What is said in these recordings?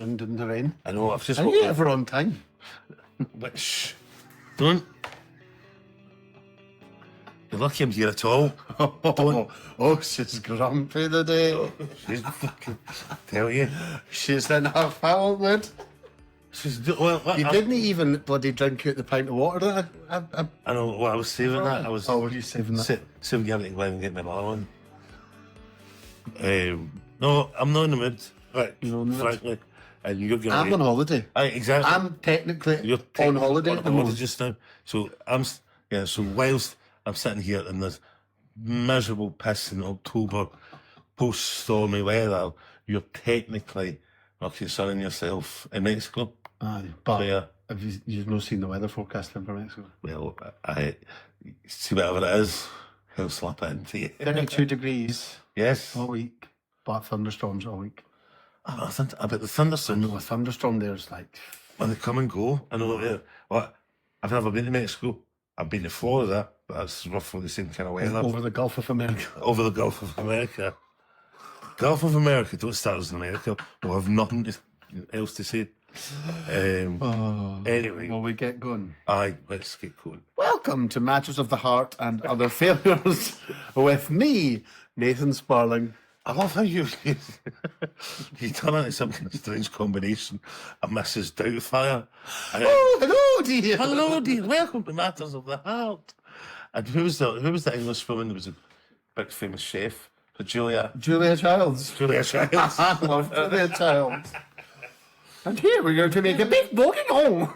And in the rain. I know, I've just Are you ever on time? Which, don't. You're lucky I'm here at all. She's grumpy today. She's fucking, tell you. She's in her foul mood. She's, well, You didn't even bloody drink out the pint of water that I know, well, I was saving that. I was. Oh, were you saving that? Saving everything when I get my bottle on. No, I'm not in the mood. Right, You're not in the mood? frankly. And you're going I'm on holiday. Exactly. I'm technically You're on holiday at the moment. just now. So so whilst I'm sitting here in this miserable piss in October, post-stormy weather, you're technically sunning yourself in Mexico. Aye, but So, yeah. have you've not seen the weather forecasting for Mexico? Well, I see whatever it is, he'll slap it into you. 32 degrees Yes. all week, but thunderstorms all week. I bet the thunderstorms, No, a thunderstorm there's like... when they come and go, I know that. Well, I've never been to Mexico. I've been to Florida, but that's roughly the same kind of weather. over the Gulf of America. Over the Gulf of America. Gulf of America, don't start as in America. We'll have nothing else to say. Anyway. Will we get going? Aye, let's get going. Welcome to Matters of the Heart and Other Failures with me, Nathan Sparling. I love how you turn into some kind of strange combination of Mrs. Doubtfire. Oh, hello, dear. Hello, dear. Welcome to Matters of the Heart. And who was the English woman that was a big famous chef? Julia Childs. Julia Childs. I love Julia Childs. And here we're going to make a big bourguignon.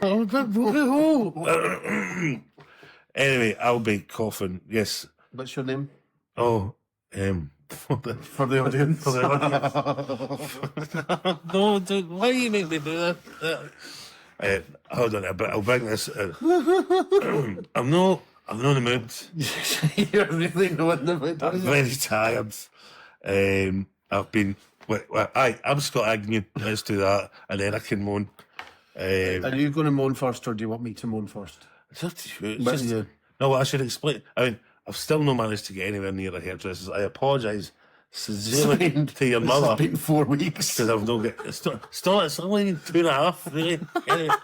Anyway, I'll be coughing. Yes. What's your name? Oh, For the audience. For the audience. No, dude, why you make me do that? Hold on, I'll bring this. I'm not in the mood. You're really not in the mood. I'm very tired. I've been. I'm Scott Agnew. Let's do that, and then I can moan. Are you going to moan first, or do you want me to moan first? It's up to you. It's just, no, I should explain. I mean, I've still not managed to get anywhere near the hairdressers. I apologise sincerely to your mother. It's been 4 weeks. Because I've not get. It's only 2.5, really. Anyway.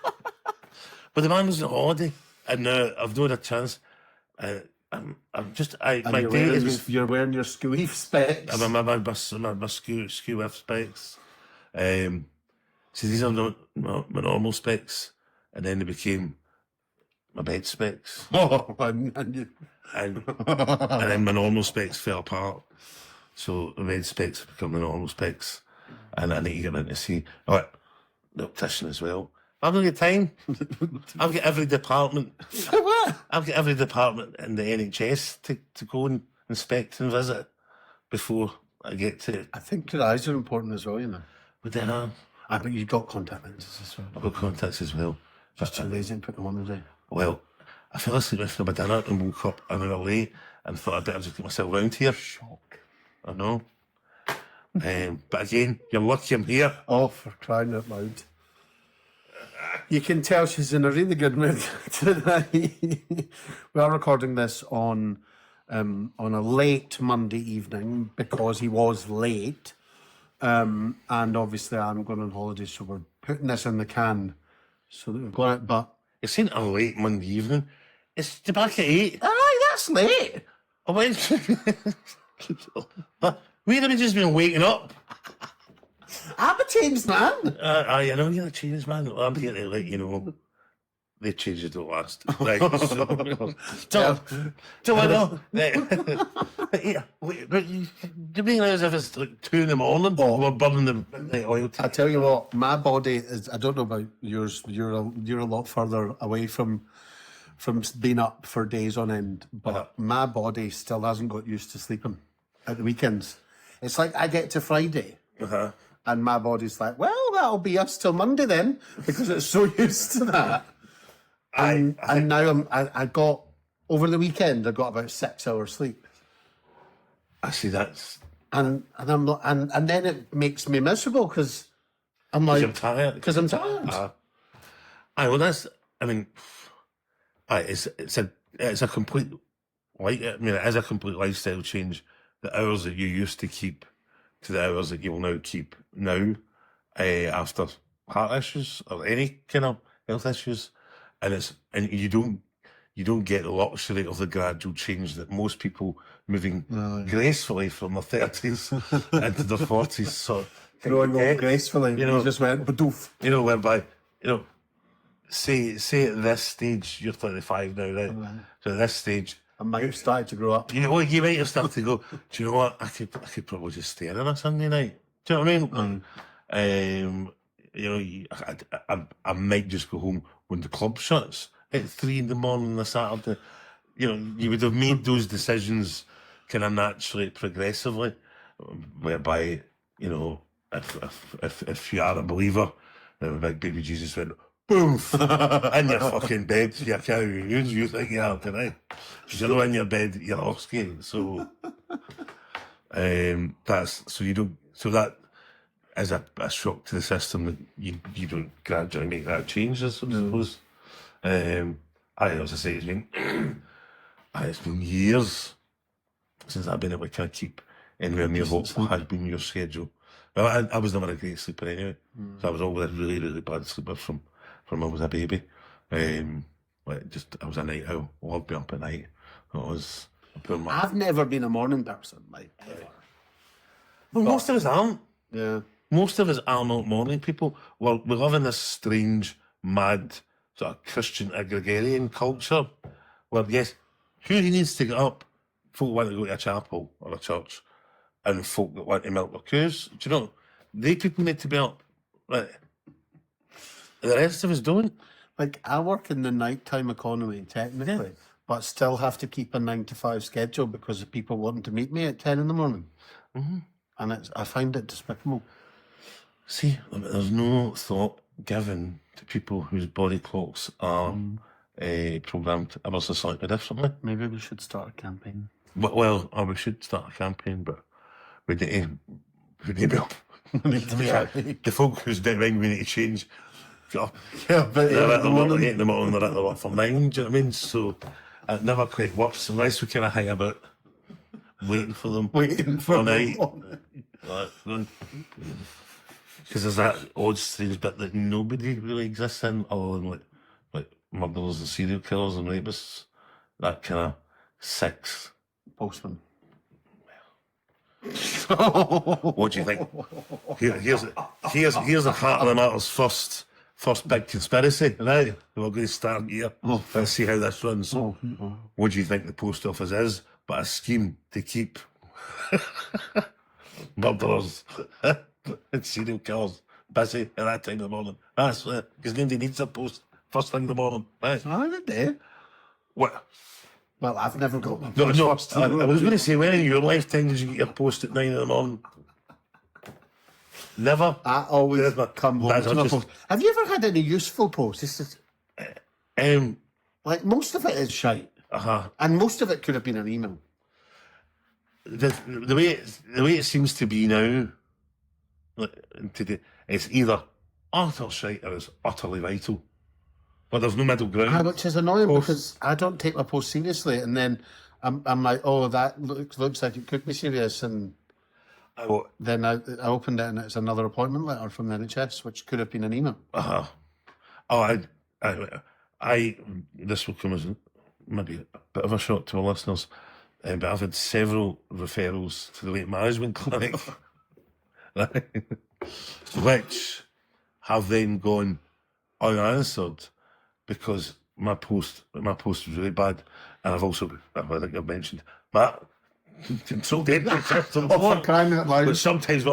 But the man was on holiday, and I've not had a chance. I'm just. My day is. You're wearing your skewy specs. I'm my skew with specs. So these are not my normal specs, and then they became my bed specs. Oh, and then my normal specs fell apart. So the red specs become the normal specs. And I need to get in to see the optician as well. I've not got time. I've got every department. What? I've got every department in the NHS to go and inspect and visit before I get to. I think your eyes are important as well, you know. But then I think you've got contact lenses as well. I've got contacts as well. Just too lazy to put them on today. Well, I fell asleep after my dinner and woke up an hour late and thought I'd better just get myself round here. Shock. I know. But again, you're lucky I'm here. Oh, for crying out loud. You can tell she's in a really good mood tonight. We are recording this on a late Monday evening because he was late. And obviously I'm going on holiday, so we're putting this in the can so that we've got it. But You're saying a late Monday evening. It's back at 8. aye, that's late. I went. Where have you just been waking up? I'm a changed man. I know you're a changed man. I'm here to let you know. They changes don't last. Right. So I know. But you mean as if it's like 2 a.m. We're burning the midnight oil. I tell you what, my body is. I don't know about yours. You're a lot further away from being up for days on end. But my body still hasn't got used to sleeping at the weekends. It's like I get to Friday, and my body's like, well, that'll be us till Monday then, because it's so used to that. And now I got over the weekend. I got about 6 hours sleep. I see that's. And I'm not, and then it makes me miserable because I'm like, I'm tired. Because I'm tired. Well, that's. I mean, it's a complete. Like, I mean, it is a complete lifestyle change. The hours that you used to keep to the hours that you will now keep now, after heart issues or any kind of health issues, and you don't get the luxury of the gradual change that most people moving gracefully from their 30s into their 40s. So Growing old gracefully, you just went, badoof. Whereby, say at this stage, you're 35 now, right? So at this stage, I might have started to grow up. you might have started to go, do you know what, I could probably just stay in on a Sunday night. Do you know what I mean? I might just go home when the club shuts at 3 a.m. on a Saturday. You would have made those decisions kind of naturally, progressively, whereby, if you are a believer, then big baby Jesus went, boom, in your fucking bed, you can't you think you are tonight. Because you're not in your bed, you're off skating. So, that is a shock to the system that you don't gradually make that change, I suppose. As I say, it's been years since I've been able to kind of keep anywhere near what has been your schedule. Well, I was never a great sleeper anyway, so I was always a really, really bad sleeper from I was a baby. I was a night owl. I loved being up at night. I've never been a morning person, like, ever. Well, most of us aren't. Yeah. Most of us are not morning people. We live in this strange, mad, sort of Christian agrarian culture where, yes, who needs to get up? Folk want to go to a chapel or a church, and folk that want to milk their cows. Do you know? They people need to be up. Right. The rest of us don't. Like, I work in the nighttime economy, technically, but still have to keep a 9 to 5 schedule because of people wanting to meet me at 10 in the morning. Mm-hmm. And I find it despicable. See, there's no thought given to people whose body clocks are programmed ever so slightly differently. Maybe we should start a campaign. We should start a campaign, but we need to the folk who's doing we need to change. But they're at the morning, 8 in the morning, they're at the work for 9, do you know what I mean? So it never quite works unless we kind of hang about waiting for them all night. Because there's that odd, strange bit that nobody really exists in, other than like murderers and serial killers and rapists. That kind of 6 postman. What do you think? Here's the heart of the matter's first big conspiracy, right? We're going to start here and see how this runs. What do you think the post office is but a scheme to keep murderers and serial killers busy at that time of the morning? That's it, because nobody needs a post first thing in the morning, right? Did they? What? Well, I've never got my No, first. I was going to say, when in your lifetime did you get your post at 9 in the morning? Never. I always come home to my post. Have you ever had any useful posts? This is, like, most of it is shite. And most of it could have been an email. The way it seems to be now, today, it's either utter shite or it's utterly vital. But there's no middle ground. Which is annoying because I don't take my post seriously, and then I'm like, oh, that looks like it could be serious, and then I opened it and it's another appointment letter from the NHS, which could have been an email. This will come as maybe a bit of a shock to our listeners, but I've had several referrals to the weight management clinic, right, which have then gone unanswered because my post was really bad, and I've also, I think I've mentioned, Matt, so dead. But sometimes works, sometimes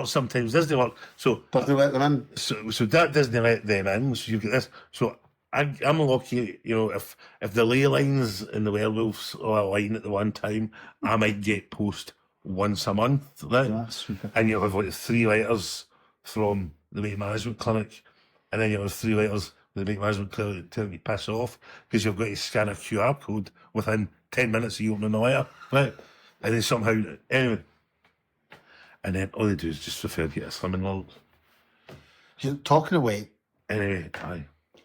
doesn't work. So does they let them in? So that doesn't let them in. So you get this. So I'm lucky, if the ley lines and the werewolves all align at the one time, I might get post once a month, right? And you'll have like 3 letters from the weight management clinic, and then you'll have 3 letters from the weight management clinic telling you piss off because you've got to scan a QR code within 10 minutes of you opening the letter, right? And then somehow, anyway, and then all they do is just refer you to a slimming world. You're talking of weight. Anyway,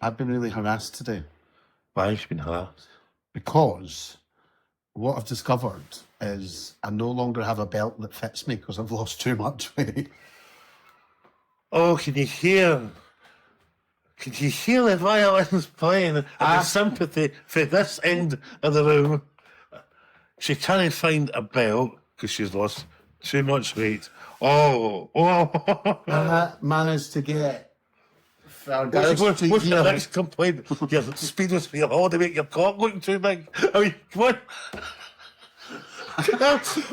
I've been really harassed today. Why have you been harassed? Because what I've discovered is I no longer have a belt that fits me because I've lost too much weight. Oh, can you hear Could you hear the violins playing and the sympathy for this end of the room? She can't find a belt because she's lost too much weight. I managed to get What's the next complaint? Your speed was for your holiday, make your cock looking too big. I mean, what?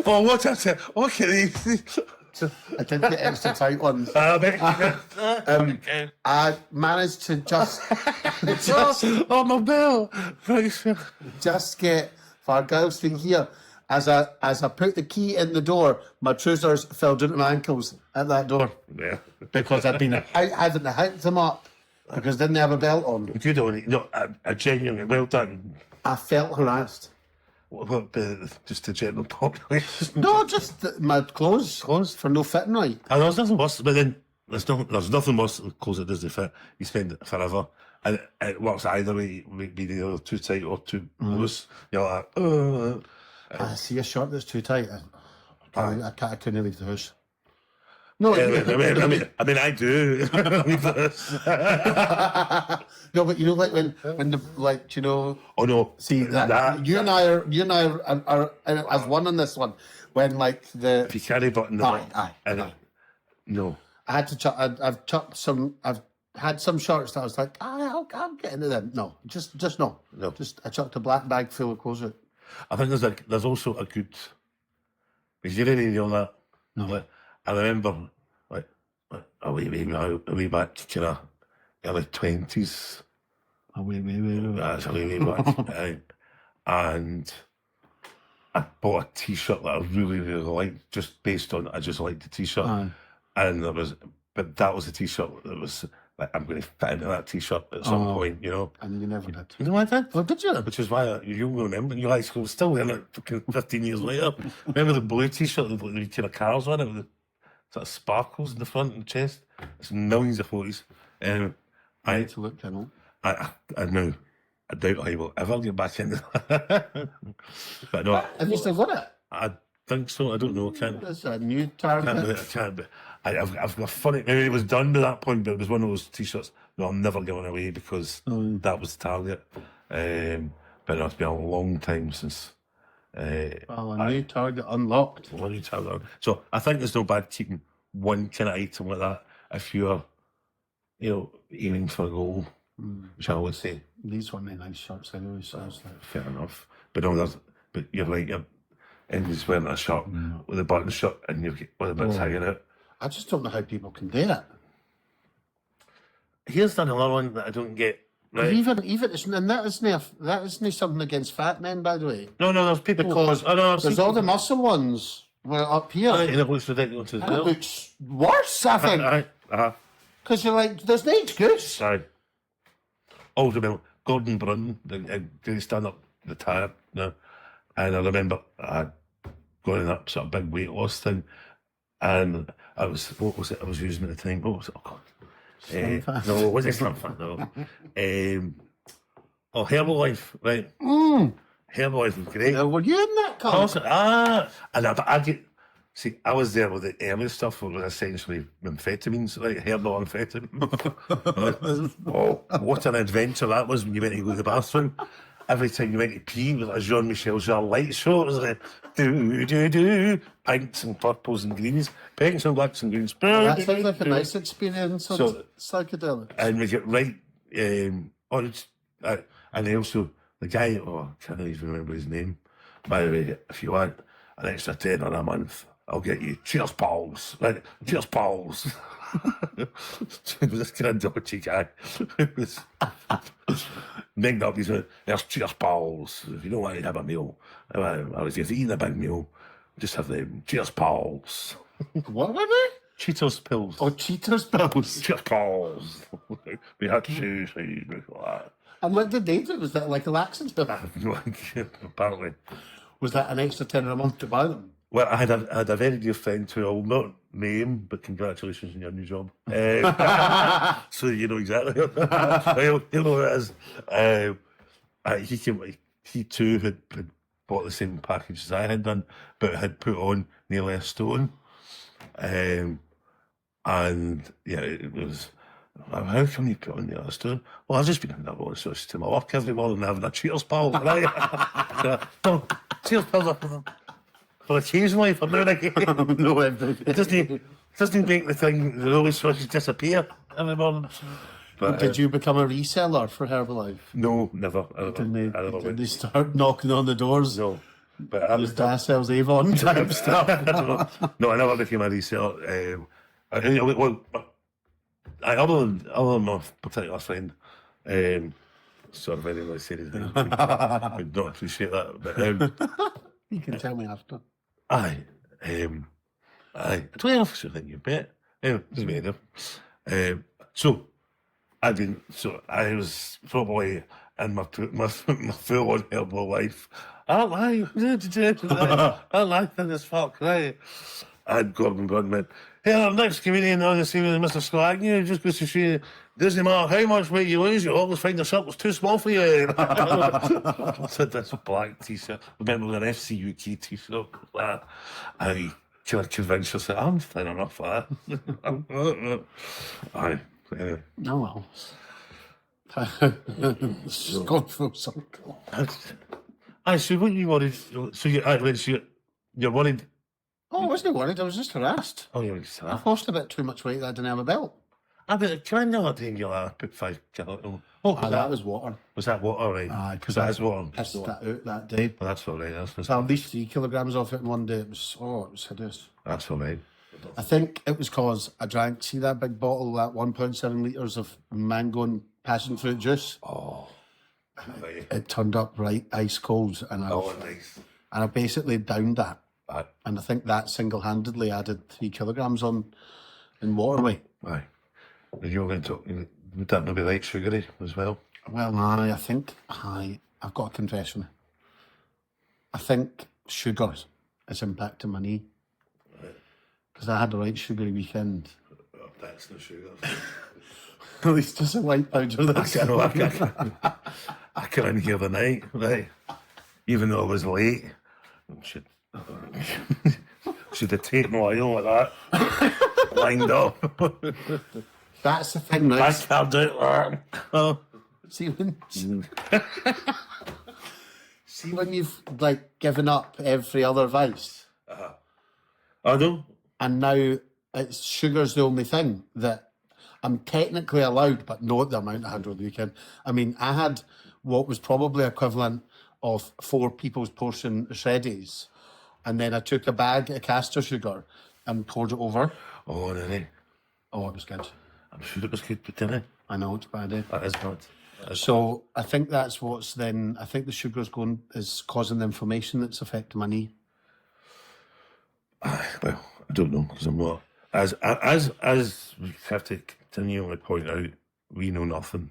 What I said? Look at these. I did the extra tight ones. I managed to just my bell. just get for girls thing here. As I put the key in the door, my trousers fell down to my ankles at that door. Yeah. Because I'd been having to hike them up because they didn't have a belt on. You don't. No, I genuinely well done. I felt harassed. What, just the general population? No, just my clothes for no fitting right. And there's nothing worse, but then there's nothing worse than clothes that doesn't fit. You spend it forever, and it works either way. Be either too tight or too loose. You're like, I see a shirt that's too tight. I couldn't leave the house. No, I mean, I do. no, but you know, like when the like you know. Oh no! See that you and I are as one on this one. When like the if you carry button, aye. No, I had to chuck. I've chucked some. I've had some shorts that I was like, I'll get into them. No, just no. Just I chucked a black bag full of clothes out. I think there's also a good. Because you didn't know that. No. Like, I remember like a way back to kind of early 20s. That's a way back. And I bought a T-shirt that I really, really liked, just based on I just liked the T-shirt. And that was a T-shirt that was like, I'm going to fit into that T-shirt at some point, you know. And you never did. You know I did? Oh, did you? Which is why you will remember. You're like, still wearing it fucking 15 years later. Remember the blue T-shirt with the kind of cars on it with the sort of sparkles in the front and chest? It's millions of photos. I need to look, you know. I know. I doubt I will ever get back into that. But no. Have you still got it? I think so. I don't know. I can't. It's a new target. I can't. But I've got a funny. Maybe it was done by that point, but it was one of those T-shirts. No, I'm never giving away because that was the target. But no, it's been a long time since. Well, a new target unlocked. One new target. So I think there's no bad keeping one kind of item like that if you're, aiming for a goal. Which I would say. These weren't nice shirts anyway, so I was like, fair enough. But no, but you're right. You're Andy's wearing a shirt with a button shirt, and you've got one of the bits hanging out. I just don't know how people can do it. Here's another one that I don't get. Right. Even and that isn't something against fat men, by the way. No, there's people because there's all the muscle ones were up here. And it looks ridiculous as well. It looks worse, I think. Because you're like, there's no excuse. Aye. Also, about Gordon Brunton, they stand up the tire, and I remember going up sort of big weight loss thing, and what was it I was using at the time? What was it? Oh God. No, it wasn't Slim Fast, no. Herbalife, right? Herbalife was great. Were you in that company? And I get. See, I was there with the early stuff, which was essentially amphetamines, like herbal amphetamine. What an adventure that was when you went to go to the bathroom. Every time you went to pee, it was a Jean-Michel Jarre light show. It was like, do, pinks and purples and greens, pinks and blacks and greens. That sounds like a nice experience. So psychedelics. And we get right, and also the guy, I can't even remember his name. By the way, if you want an extra $10 a month, I'll get you. Cheers, pals. Right? Cheers, pals. It was this kind of dodgy guy. It was minged up. He's like, there's cheers, pals. If you don't want to have a meal, I was just eating a big meal. Just have them. Cheers, pals. What were they? Cheetos pills. Oh, Cheetos pills. Cheers, pals. We had shoes. Like that. And what did they do? Was that like a laxant pill? Apparently. Was that an extra $10 a month to buy them? Well, I had a very dear friend who I will not name, but congratulations on your new job. So you know exactly. He'll know what it is. He too had bought the same package as I had done, but had put on nearly a stone. And yeah, it was How come you put on the other stool? Well, I've just been in that one, so it's to my work every morning having a Cheers pal, right? No, Cheers pal for a change life for now and again. No, It doesn't make the thing, the rolling switches disappear every morning. But, did you become a reseller for Herbalife? No, never. I never Did went. they start knocking on the doors? No. But I was Dad sells Avon type stuff. No, I never became a reseller. Other than my particular friend, sort of very nice his name. I don't appreciate that. But You can tell me after. aye. I don't know if you bet. Anyway, doesn't matter. So I was probably in my full on Herbalife. I don't like I like this fuck, right? I'd go up and went, hey, our next comedian on this evening is Mr. Scott Agnew. Just goes to show you, doesn't matter how much weight you lose, you always find the circle's too small for you. I said this black t-shirt. I remember an FC UK t-shirt. I kind of convinced her, I'm thin enough for that. Aye, anyway. Oh well. It's gone full circle. Aye, so what you worried? So you're worried? Oh, I wasn't worried. I was just harassed. Oh, you're just I lost a bit too much weight that I didn't have a belt. I bet, can I know that you put 5 kilos? Oh, That was water. Was that water, right? Aye, because that's water. pissed that out that day. Well, that's all right. So at least 3 kilograms off it in one day. It was hideous. That's all right. I think it was because I drank, see that big bottle, that 1.7 litres of mango and passion fruit juice? Oh, right. It turned up right ice cold, and Nice. I basically downed that. Aye. And I think that single-handedly added 3 kilograms on in water weight. Aye. You're going to, would that not be light sugary as well? Well, I think I've got a confession. I think sugar is impacting my knee. Because I had a right sugary weekend. Oh, that's no sugar. At least just a white powder. I came in here the night, right? Even though I was late. Should have taken oil like that. Lined up. That's the thing, I right? can't do that. Oh. See when you've like given up every other vice, I know. and now it's sugar's the only thing that I'm technically allowed, but not the amount I had over the weekend. I mean, I had what was probably equivalent of 4 people's portion shreddies, and then I took a bag of castor sugar and poured it over. Oh, really? Oh, it was good. I'm sure it was good, but didn't it? I know it's bad. That is bad. So I think that's what's then. I think the sugar is causing the inflammation that's affecting my knee. Well, I don't know because I'm not as we have to continually point out. We know nothing.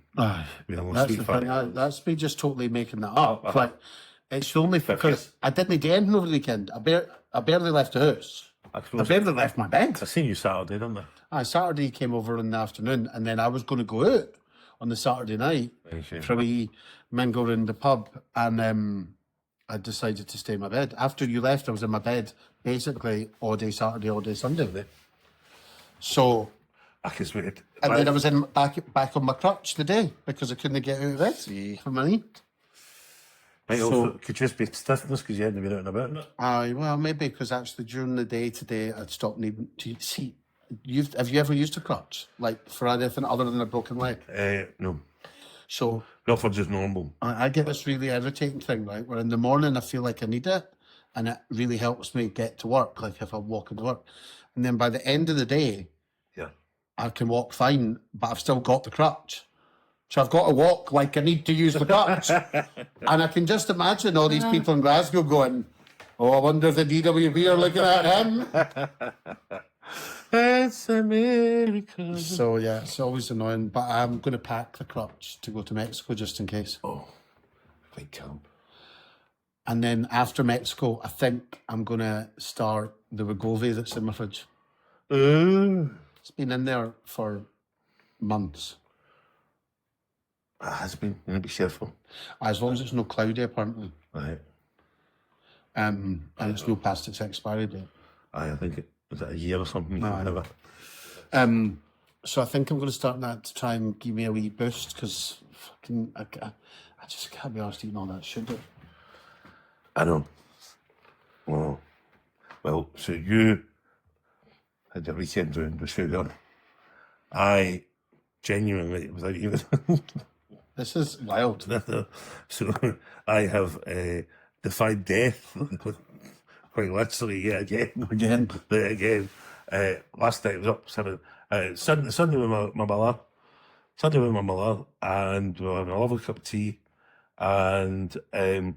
We know That's the thing. That's me just totally making that up. Like, it's only because I didn't do anything over the weekend. I barely left the house. I barely left my bed. I seen you Saturday, didn't I? Saturday came over in the afternoon, and then I was going to go out on the Saturday night for a wee mingle in the pub, and I decided to stay in my bed. After you left, I was in my bed basically all day Saturday, all day Sunday. So I can wait. and then I was in back on my crutch today because I couldn't get out of bed for my knee. Might also could just be stiffness because you hadn't been out and about. Aye, well, maybe because actually during the day today I'd stopped needing to see. Have you ever used a crutch like for anything other than a broken leg? No. So Not for just normal. I get this really irritating thing, right? Where in the morning I feel like I need it, and it really helps me get to work. Like if I'm walking to work, and then by the end of the day, I can walk fine, but I've still got the crutch. So I've got to walk like I need to use the crutch. And I can just imagine all these people in Glasgow going, oh, I wonder if the DWP are looking at him. It's America. So yeah, it's always annoying, but I'm going to pack the crutch to go to Mexico just in case. Oh, big camp. And then after Mexico, I think I'm going to start the Wegovy that's in my fridge. It's been in there for months. It has been. You need to be careful. As long as it's no cloudy, apparently. Right. And it's no past its expiry date. I think was it a year or something? Aye. Never. So I think I'm going to start that to try and give me a wee boost, because fucking I just can't be arsed eating all that sugar. I know. Well, so you had your weekend round with sugar. I genuinely, without even... This is wild. So I have defied death, quite literally, Again. Last night I was up Sunday with my mother. Sunday with my mother, and we were having a lovely cup of tea. And I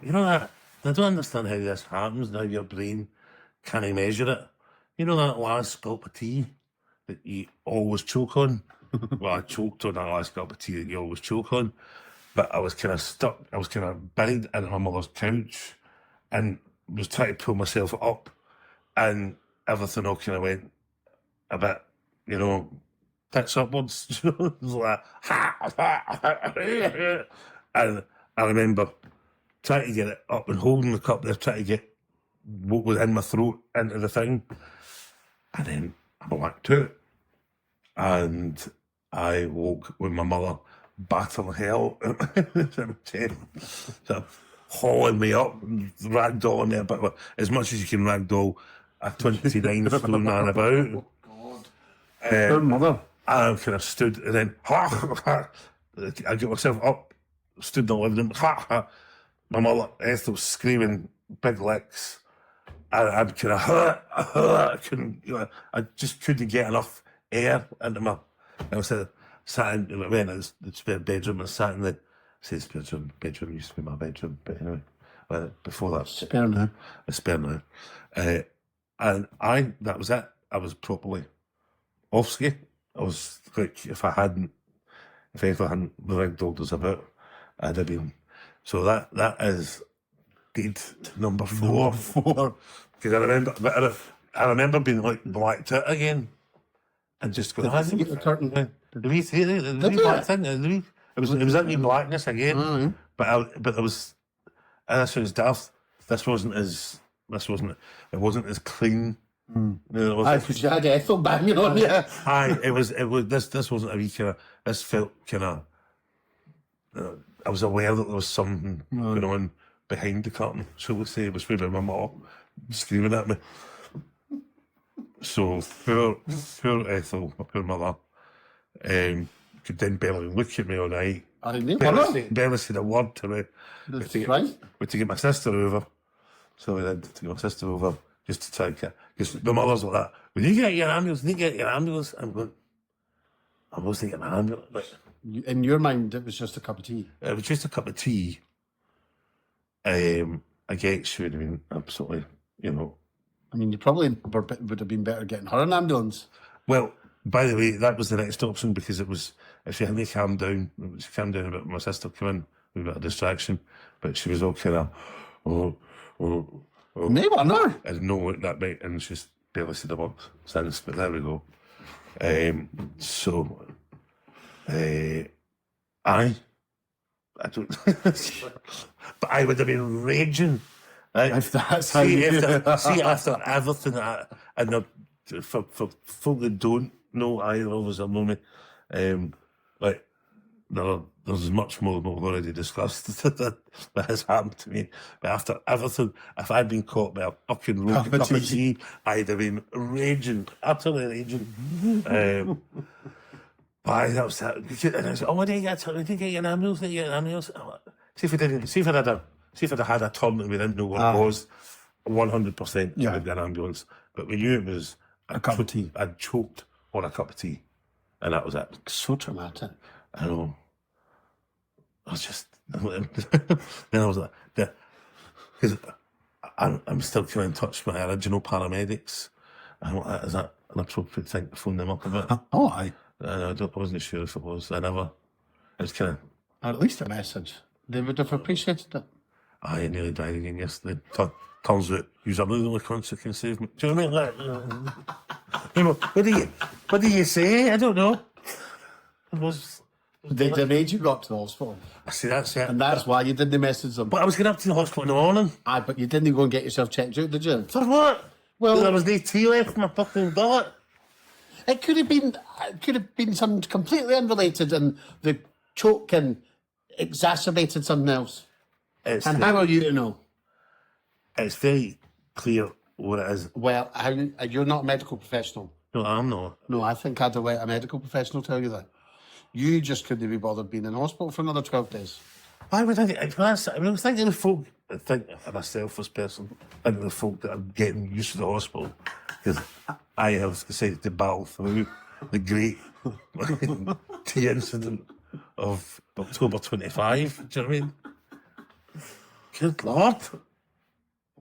you know that I don't understand how this happens. Now your brain can't measure it. You know that last cup of tea that you always choke on. Well, I choked on that last cup of tea that you always choke on, but I was kind of stuck. I was kind of buried in my mother's couch, and was trying to pull myself up, and everything all kind of went a bit, tits upwards. It was like, and I remember trying to get it up and holding the cup there, trying to get what was in my throat into the thing, and then I blacked out, and I woke with my mother battering hell in my chest, sort of hauling me up, ragdolling me a bit, as much as you can ragdoll a 29 stone man about. Poor mother. I kind of stood, and then I got myself up, stood in the living room. My mother, Ethel, screaming big licks. I'm kind of, I couldn't, I just couldn't get enough air into my. I was sat in, when I was the spare bedroom, I sat in the, says bedroom used to be my bedroom, but anyway, before that. Spare now. A spare now. And that was it. I was properly off ski. I was like, if Ethel hadn't ragdolled us about, I'd have been. So that is deed number 4. Because I remember being like blacked out again, and just going. Did you get the curtain? The wee black thing. It was that wee blackness again. But there was, and this was daft. It wasn't as clean. Because you had Ethel banging on you. This wasn't a wee kind of. This felt kind of. I was aware that there was something going on behind the curtain, shall we say. It was maybe my mom screaming at me. So poor Ethel, my poor mother, could then barely look at me all night. I didn't Barely said a word to me. We had to get my sister over. So we had to get my sister over just to try and get, because my mother's like that. When you get your ambulance, I'm going, I wasn't getting an ambulance. Like, in your mind, it was just a cup of tea. it was just a cup of tea. I guess would have been absolutely, I mean, you probably would have been better getting her an ambulance. Well, by the way, that was the next option, because it was, if she hadn't calmed down, a bit, my sister came in with a bit of distraction, but she was all kind of, Maybe I know. I didn't know that night, and she's barely said a word since, but there we go. I don't, but I would have been raging. If that's how you After everything, and for folk that don't know either of us or know me, like there's much more than we've already discussed that has happened to me. But after everything, if I'd been caught by a fucking rogue cup of tea, I'd have been raging, absolutely raging. That was that. And I said, "Oh, I didn't get an ambulance. See if I'd had a turn and we didn't know what it was, 100% it would be an ambulance. But we knew it was a cup of tea. I'd choked on a cup of tea, and that was it. So traumatic. I know. I was just then I was like, because I'm still kind of in touch with my original paramedics. Is that an appropriate thing to phone them up about? Oh, aye. I wasn't sure if it was. It was kind of. At least a message. They would have appreciated it. I nearly died again yesterday. Turns out you're the only cunt that can save me. Do you know what I mean? What do you say? I don't know. They made you go up to the hospital. I see, that's it. And that's why you didn't message them. But I was getting up to the hospital in the morning. Aye, but you didn't go and get yourself checked out, did you? For what? Well, there was no tea left in my fucking gullet. it could have been something completely unrelated, and the choking exacerbated something else. It's, And how are you to know? it's very clear what it is. Well, you're not a medical professional. No, I'm not. No, I think I'd have let a medical professional tell you that. You just couldn't be bothered being in hospital for another 12 days. Why would I was thinking of folk, I think I'm a selfish person, thinking of folk that are getting used to the hospital, because I have decided to battle through the great tea incident of October 25. Do you know what I mean? Good Lord.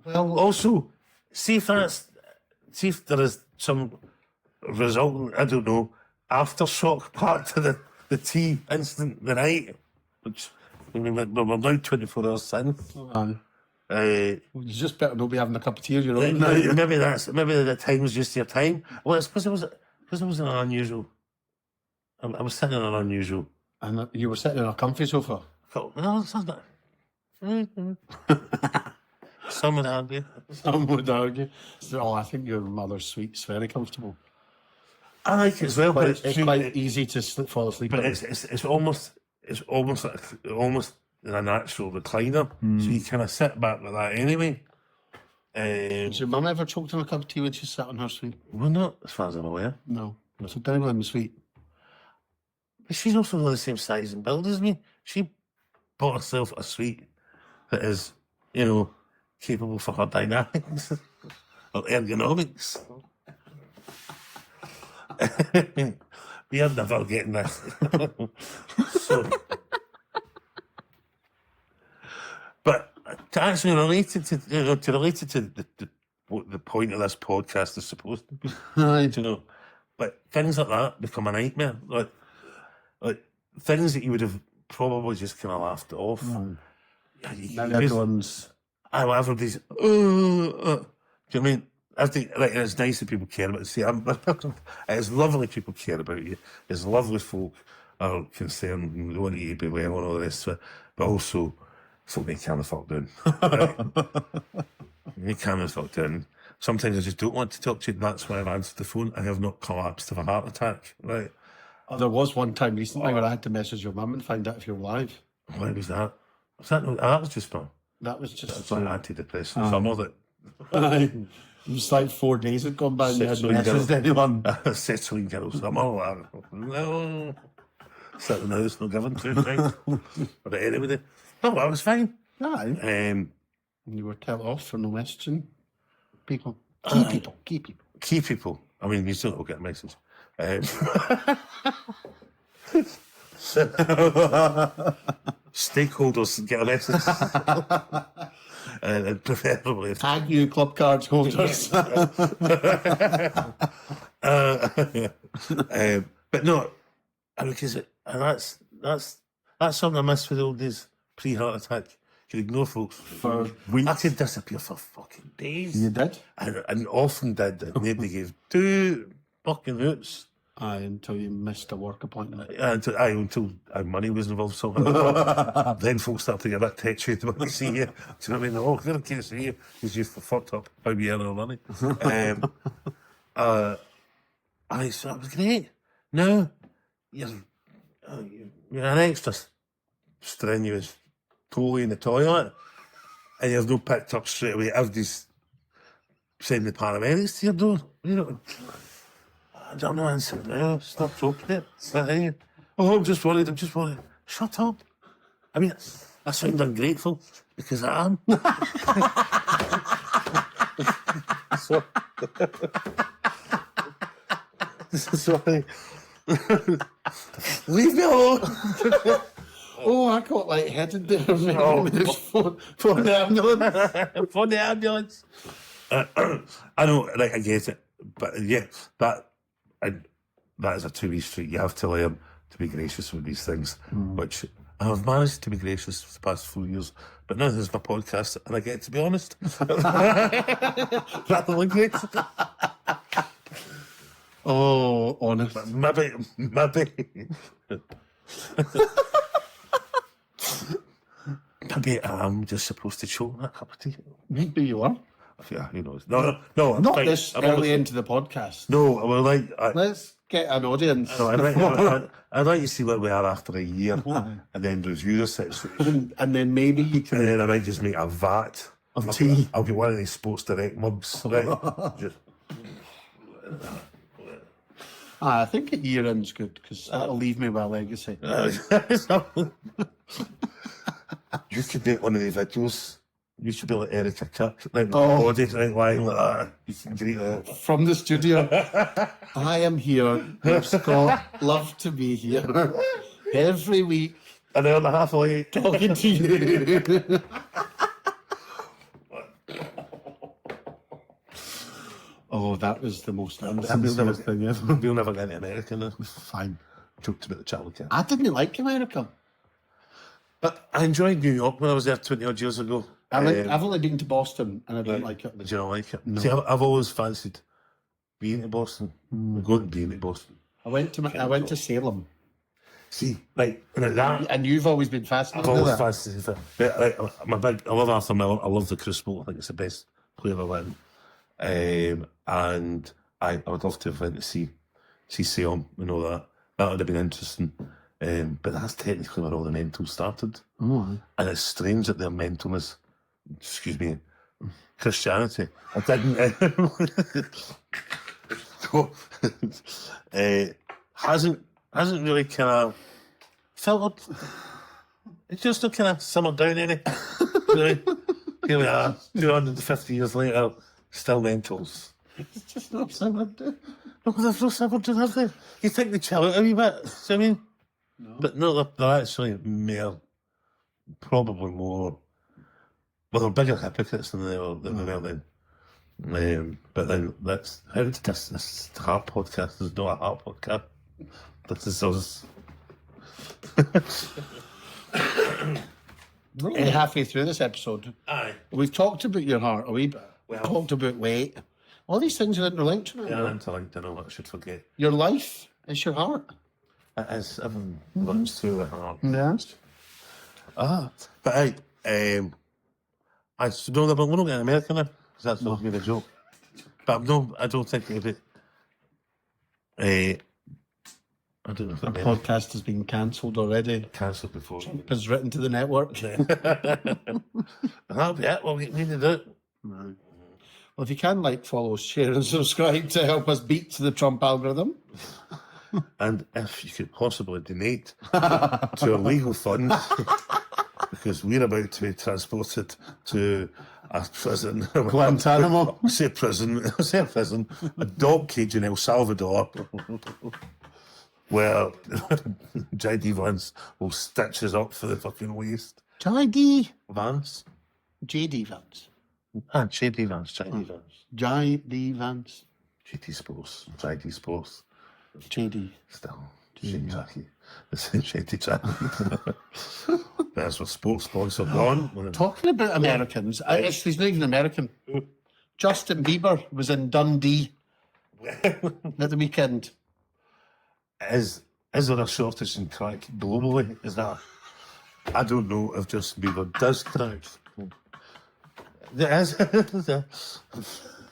Well, Also, see if there is some resultant, I don't know, aftershock part to the tea incident the night, which, I mean, we're now 24 hours in. you just better not be having a cup of tea of your own. Maybe the time was just your time. Well, it's because it was an unusual. I was sitting on an unusual. And you were sitting on a comfy sofa. No, it's not. Some would argue. Some would argue. Oh, I think your mother's suite's very comfortable. I like it as well, but It's quite easy to fall asleep. But it's almost in a natural recliner, so you kind of sit back like that anyway. Has your mum ever choked on a cup of tea when she sat on her suite? Well, not as far as I'm aware. No. So down on the suite. But she's also the same size and build as me. She bought herself a suite that is, capable for her dynamics or ergonomics. We are never getting this. But to actually relate it to what the point of this podcast is supposed to be, but things like that become a nightmare. Like things that you would have probably just kind of laughed off. Everyone's. Everybody's. Do you know what I mean? I think it's nice that people care about it. See, it's lovely people care about you. It's lovely folk are concerned and want you to be well and all this, but also folk they can't fuck down. Right? They can't fuck down. Sometimes I just don't want to talk to you. That's why I've answered the phone. I have not collapsed of a heart attack. Right? There was one time recently where I had to message your mum and find out if you're alive. Why was that? That was just fun. That was just. That's like antidepressants. Some of it. It was like 4 days had gone by and you hadn't messaged anyone. Settling girls. I'm all that. No. Sitting in the house, no giving two things. But anyway, no, I was fine. Aye. You were tell off for no messaging. People. Key people. I mean, you still don't get a message. Stakeholders get a message. And preferably Agnew club cards holders. But no, because that's something I miss for the old days, pre-heart attack. You could ignore folks For I weeks. could disappear for fucking days. You did? And often did, and nobody gave two fucking hoots. Aye, until you missed a work appointment. Until money was involved somehow. Then folks started to get a bit tetchy to want to see you. Do you know what I mean? Oh, I can't see you because you've fucked up how we earn our money. So it was great. Now, you're an extra strenuous toy in the toilet and you've not picked up straight away. Everybody's sending the paramedics to your door. I don't know, no, it's not appropriate. Oh, I'm just worried. Shut up. I mean, I sound ungrateful because I am. Sorry. Leave me alone. Oh, I got lightheaded there. Phone the ambulance. For the ambulance. I know, I get it. But yeah, that is a two-way street. You have to learn to be gracious with these things, which I have managed to be gracious for the past 4 years. But now this is my podcast, and I get to be honest. Rather than gracious. Oh, honest. Maybe. Maybe I'm just supposed to choke on a cup of tea. Maybe you are. Yeah, who knows? No, I'm Not fine. this I'm early always- into the podcast. No, well, Let's get an audience. I'd like to see where we are after a year, and then review the situation, and then maybe you and can. then I might just make a vat Of tea. I'll get one of these Sports Direct mugs, right? Just, I think a year in's good because that'll leave me with a legacy. you could make one of the videos. You should be like Erica Kirk, like Oh. body, like lying like that. You can greet her. From the studio, I am here. Scott, love to be here every week An hour and a half late. talking to you. Oh, that was the most unsincere thing ever. We'll never get to America now. Fine. Joked about the Charlie Kirk. I didn't like America. But I enjoyed New York when I was there 20 odd years ago. I've only been to Boston and I didn't like it. Did you not like it? No. See, I've always fancied being to Boston. Going to being to Boston. I went to Salem, See, like, that. and you've always been I've fascinated always with that. fancied it. Like, I love Arthur Miller. I love the Crucible. I think it's the best play ever written. And I would love to have went to see Salem and all that. That would have been interesting. But that's technically where all the mental started. And it's strange that their mentalness, excuse me, Christianity. I didn't. Hasn't really kind of filtered. It's just not kind of simmered down any. Really. Here we are, 250 years later, still mentals. It's just not simmered down. No, they've not simmered down, have they? You think they chill out a wee bit? So, I mean, No. but no, they're actually probably more. Well, they're bigger hypocrites than they were then. But then that's how did this heart podcast is not a heart podcast. This is us. Halfway through this episode, Aye. we've talked about your heart a wee bit. Well. Talked about weight. All these things are interlinked. Right? Yeah, I'm interlinked. I know what I should forget. Your life is your heart. It is. Everyone runs through the heart. Yes. But I no, we're not getting American now, because that's not going to be the joke. But no, I don't think it'll be. I don't know if The it'll be podcast has been cancelled already. cancelled before. Has written to the network. That'll be it. Well, we need to do it. Well, if you can follow, share, and subscribe to help us beat the Trump algorithm. And if you could possibly donate to a legal fund, because we're about to be transported to a prison. Guantanamo. I say prison, a dog cage in El Salvador, where JD Vance will stitch us up for the fucking waste. JD Vance? Vance. JD Vance. JD Vance. JD Sports. JD. Still. Jackie. This is JD Jacky. That's what sports sponsor gone. Talking about Americans, he's not even American. Justin Bieber was in Dundee at the weekend. Is there a shortage in crack globally? Is that? I don't know if Justin Bieber does crack. There is.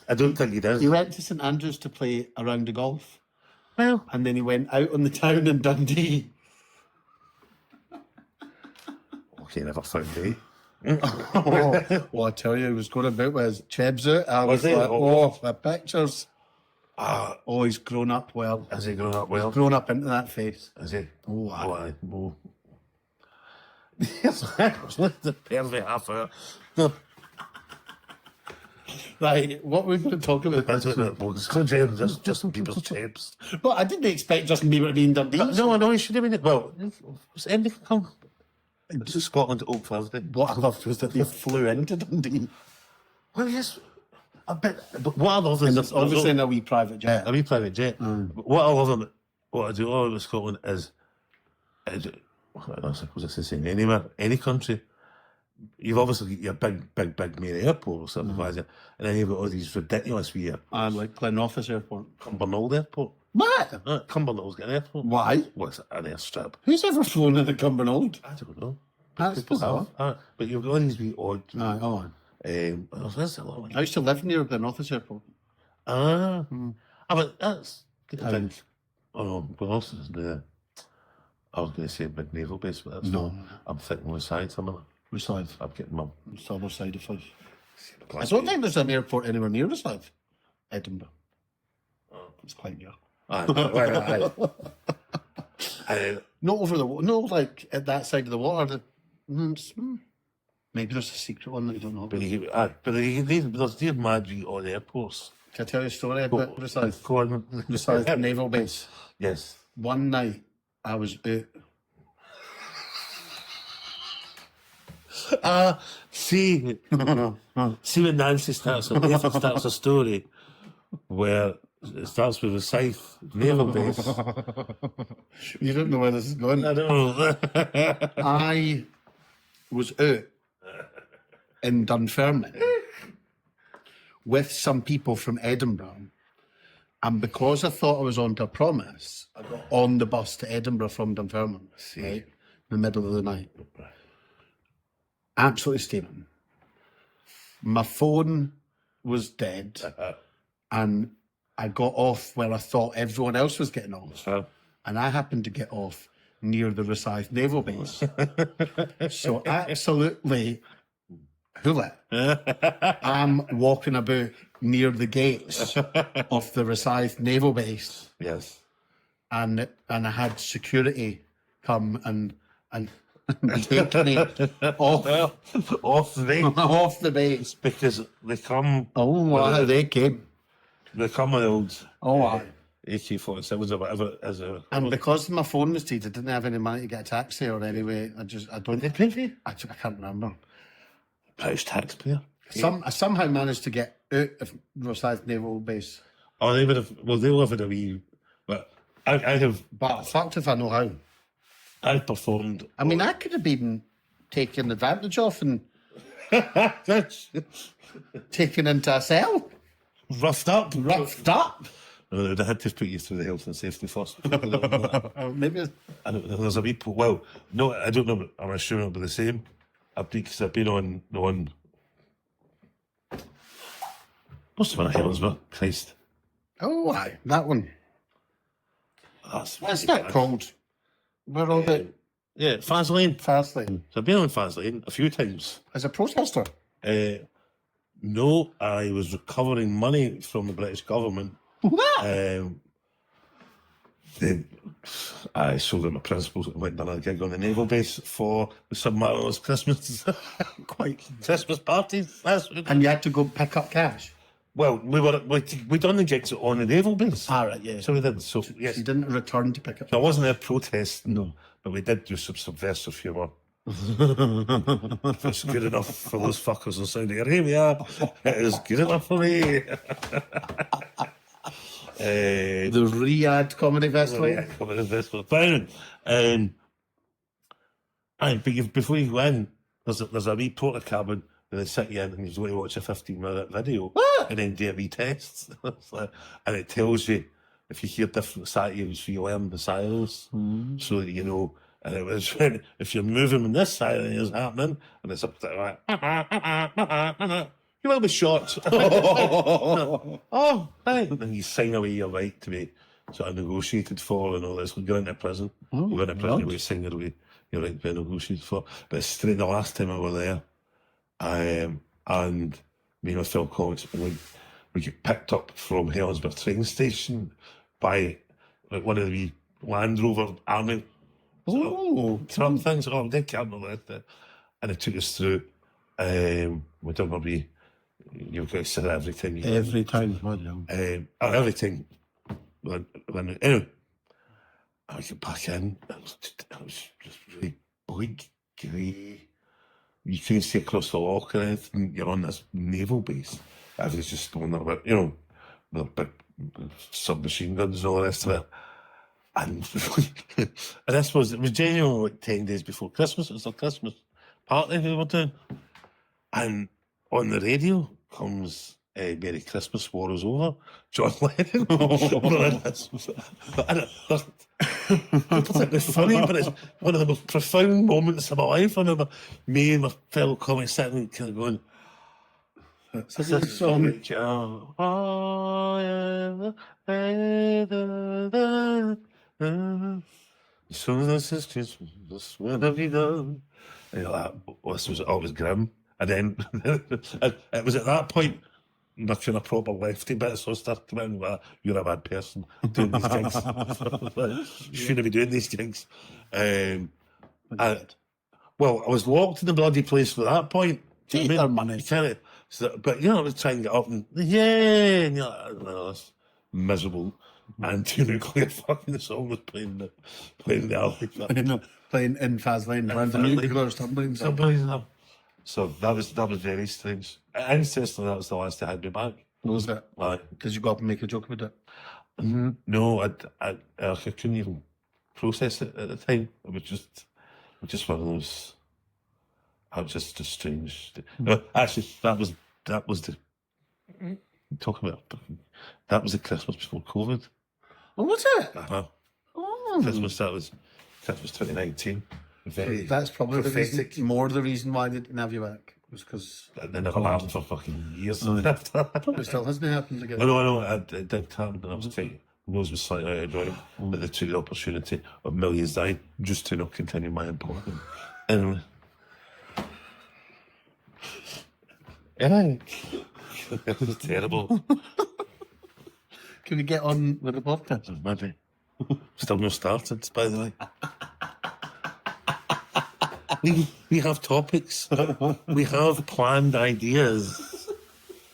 I don't think he does. He went to St Andrews to play a round of golf, Well, and then he went out on the town in Dundee. okay, never found me. Well, I tell you, he was going about with his chebs out. I Was was he? like, oh, the pictures. Ah, Oh, he's grown up well. has he grown up well? Grown up into that face. Is he? Oh, aye. Oh. Yes, the perfect half hour. No, Right, what we're going to talk about. that's what it was. Just Justin Bieber's chebs. But I didn't expect Justin Bieber to be in Dundee. No, he should have been it. Well, was Andy come to Scotland Oak Thursday? What I loved was that they flew into Dundee. Well, yes, a bit. But what I love And is it's obviously in a wee private jet. a wee private jet. But what I love about what I do all about Scotland is I suppose it's the same anywhere, any country. You've obviously got your big main airport or something like that, and then you've got all these ridiculous wee And like Glenrothes Airport. Cumbernauld Airport. What? Cumbernauld got an airport. Why? What's an airstrip? Who's ever flown into Cumbernauld? I don't know. That's People bizarre. have. But you've got all these wee odd. Aye, oh, Where's it like? I used to live near the North Airport. But that's good to think. Oh no, what else is there? I was going to say big naval base, but that's No. not. I'm thinking the side somewhere. Which side? I'm getting my. It's the other side of us. I don't think there's an airport anywhere near us, like Edinburgh. It's quite near. Right. Not over the no, like at that side of the water. Maybe there's a secret one that you don't know about. There's magic on airports. Can I tell you a story about Rosyth? Go on. Rosyth Naval Base. Yes. One night I was out. See when Nancy starts a story where it starts with a scythe naval base. You don't know where this is going. I don't know. I was out in Dunfermline with some people from Edinburgh, and because I thought I was on to a promise, I got on the bus to Edinburgh from Dunfermline, right, in the middle of the night. Absolutely steaming. My phone was dead, and I got off where I thought everyone else was getting off, and I happened to get off near the Rosyth Naval Base. So absolutely hula. I'm walking about near the gates of the Rosyth Naval Base. Yes. And I had security come and take me off the base. Because they come. Oh, wow, they came. They come with old Oh, AK-47s or whatever as a. and because my phone was dead, I didn't have any money to get a taxi or anyway. I don't. They pay for you? I can't remember. British taxpayer. I somehow managed to get out of Rosyth Naval Base, Oh, they would have. Well, they live in a wee. But I have. but fucked if I know how. I performed. I mean, I could have been taken advantage of and taken into a cell, roughed up. roughed up. No, they had to put you through the health and safety first. Maybe I don't know. There's a wee. Well, no, I don't know. But I'm assuming it'll be the same. Because I've been on. Must have been a Helensburgh. Christ. oh, aye, that one. That's What's that called? We're all about Yeah, Faslane. Fastlane. So I've been on Faslane a few times. As a protester. No, I was recovering money from the British government. I sold out my principals and went and done a gig on the naval base for the submariners Christmas Christmas parties last week. And you had to go pick up cash. Well, we done the gigs on the naval base. All right, yeah. So we did. So yes, You didn't return to pick up. I wasn't there protesting. No, but we did do some subversive humour. If it's good enough for those fuckers in Saudi Arabia, it is good enough for me. The Riyadh Comedy Festival. Yeah, coming in festival. Fine. But before you go in, there's a wee porta cabin and they sit you in and you're going to watch a 15-minute video and then do a wee test. And it tells you if you hear different sirens, so you learn the sirens so that you know. And it was when, if you're moving when this siren is happening and it's up there like, you will be shot. Oh, right. And you sign away your right to be sort of negotiated for and all this. We go into prison. We go into prison, we sign away your right to be negotiated for. But it's straight the last time I were there. And me and my Phil Collins, we get picked up from Helensburgh train station by like one of the wee Land Rover army Trump things. Oh, they can't know that. And it took us through. We done a wee. You've got to sit every time. Every time. Every time. Anyway, I get back in. It was just really big, grey. You couldn't see across the lock or anything. You're on this naval base. Everything's just going about, the big submachine guns and all the rest of it. And this was, it was genuinely like 10 days before Christmas. It was a Christmas party we were doing. And on the radio comes Merry Christmas, War is Over, John Lennon. It's funny, but it's one of the most profound moments of my life. I remember me and my fellow comics sitting kind of going, It's a good song. So this is Christmas, what have you done? And you're like, this was always grim. And then it was at that point, my kind of proper lefty bit, so I started coming in like, you're a bad person doing these gigs. Shouldn't be doing these gigs. Well, I was locked in the bloody place for that point. Do you know what I mean? Money. You can't, but you know, I was trying to get up and and you're like, no, that's miserable. Anti-nuclear fucking song was playing the alley. Playing in Fastlane, when the nuclear stumbling. So that was very strange. And interestingly, that was the last they had me back. Was it? Like, Did you go up and make a joke about it? no, I couldn't even process it at the time. It was just one of those. I was just strange. No, actually, that was the talk about. That was the Christmas before COVID. Oh, was it? Oh. Christmas 2019. That's probably prophetic. the reason why they didn't have you back. Was because They never happened for fucking years. it still hasn't happened again. I know, it did happen, and I was quite, nose was slightly out of joint, but they took the opportunity of millions dying just to not continue my employment. Anyway. It was terrible. Can we get on with the podcast? Maybe. Still not started, by the way. We have topics. We have planned ideas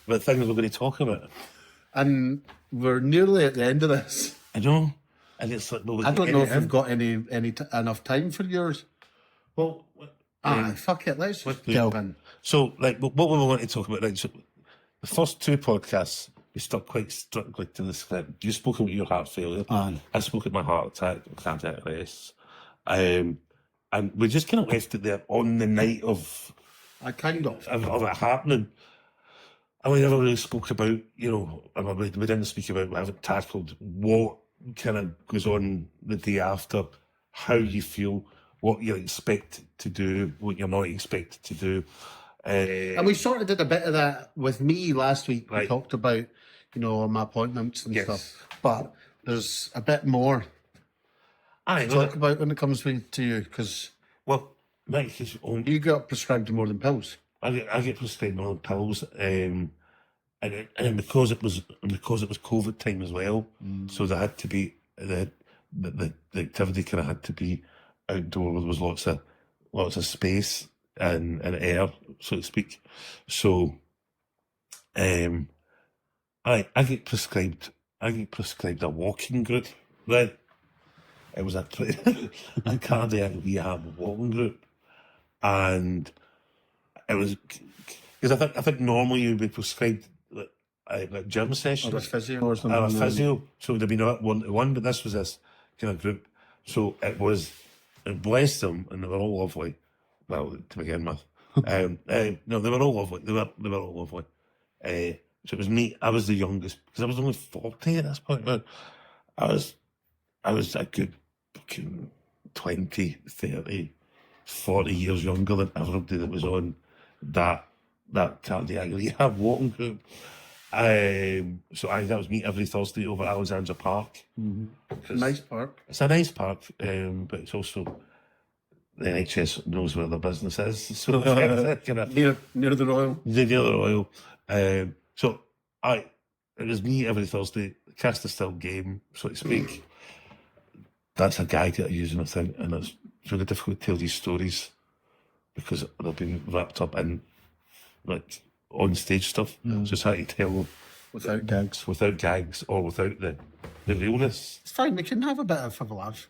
about things we're going to talk about. And we're nearly at the end of this. I know. And it's like, well, I don't know if we've got enough time for yours. Well, fuck it. Let's just delve in. so, like, what we want to talk about, like, so the first two podcasts, we stuck quite strictly to the script. You spoke about your heart failure. I spoke about my heart attack, cardiac arrest. And we just kind of left it there on the night of it happening. And we never really spoke about, you know, we didn't speak about, we haven't tackled what kind of goes on the day after, how you feel, what you're expected to do, what you're not expected to do. And we sort of did a bit of that with me last week. We talked about, you know, my appointments and stuff. But there's a bit more to talk about when it comes to you, because you got prescribed more than pills. I get prescribed more than pills, and because it was COVID time as well, so there had to be the activity kind of had to be outdoor where there was lots of space and air, so to speak. So, I get prescribed a walking group. Right, it was a cardiac rehab walking group, and it was because I think normally you'd be prescribed like gym sessions or a physio or something. A physio, so there'd be not 1-to-1, but this was this kind of group. So it was, and bless them, and they were all lovely. Well, to begin with, no, they were all lovely. They were all lovely. So it was me. I was the youngest because I was only 40 at this point. But I was a good fucking 20, 30, 40 years younger than everybody that was on that cardiac rehab walking group. So that was me every Thursday over at Alexandra Park. Nice park. It's a nice park, but it's also the NHS knows where their business is. So near the Royal. Near the Royal. So it was me every Thursday. The cast is still game, so to speak. That's a gag that I use in a thing, and it's really difficult to tell these stories because they've been wrapped up in like on stage stuff. So it's hard to tell without gags, or without the realness. It's fine. We can have a bit of a laugh.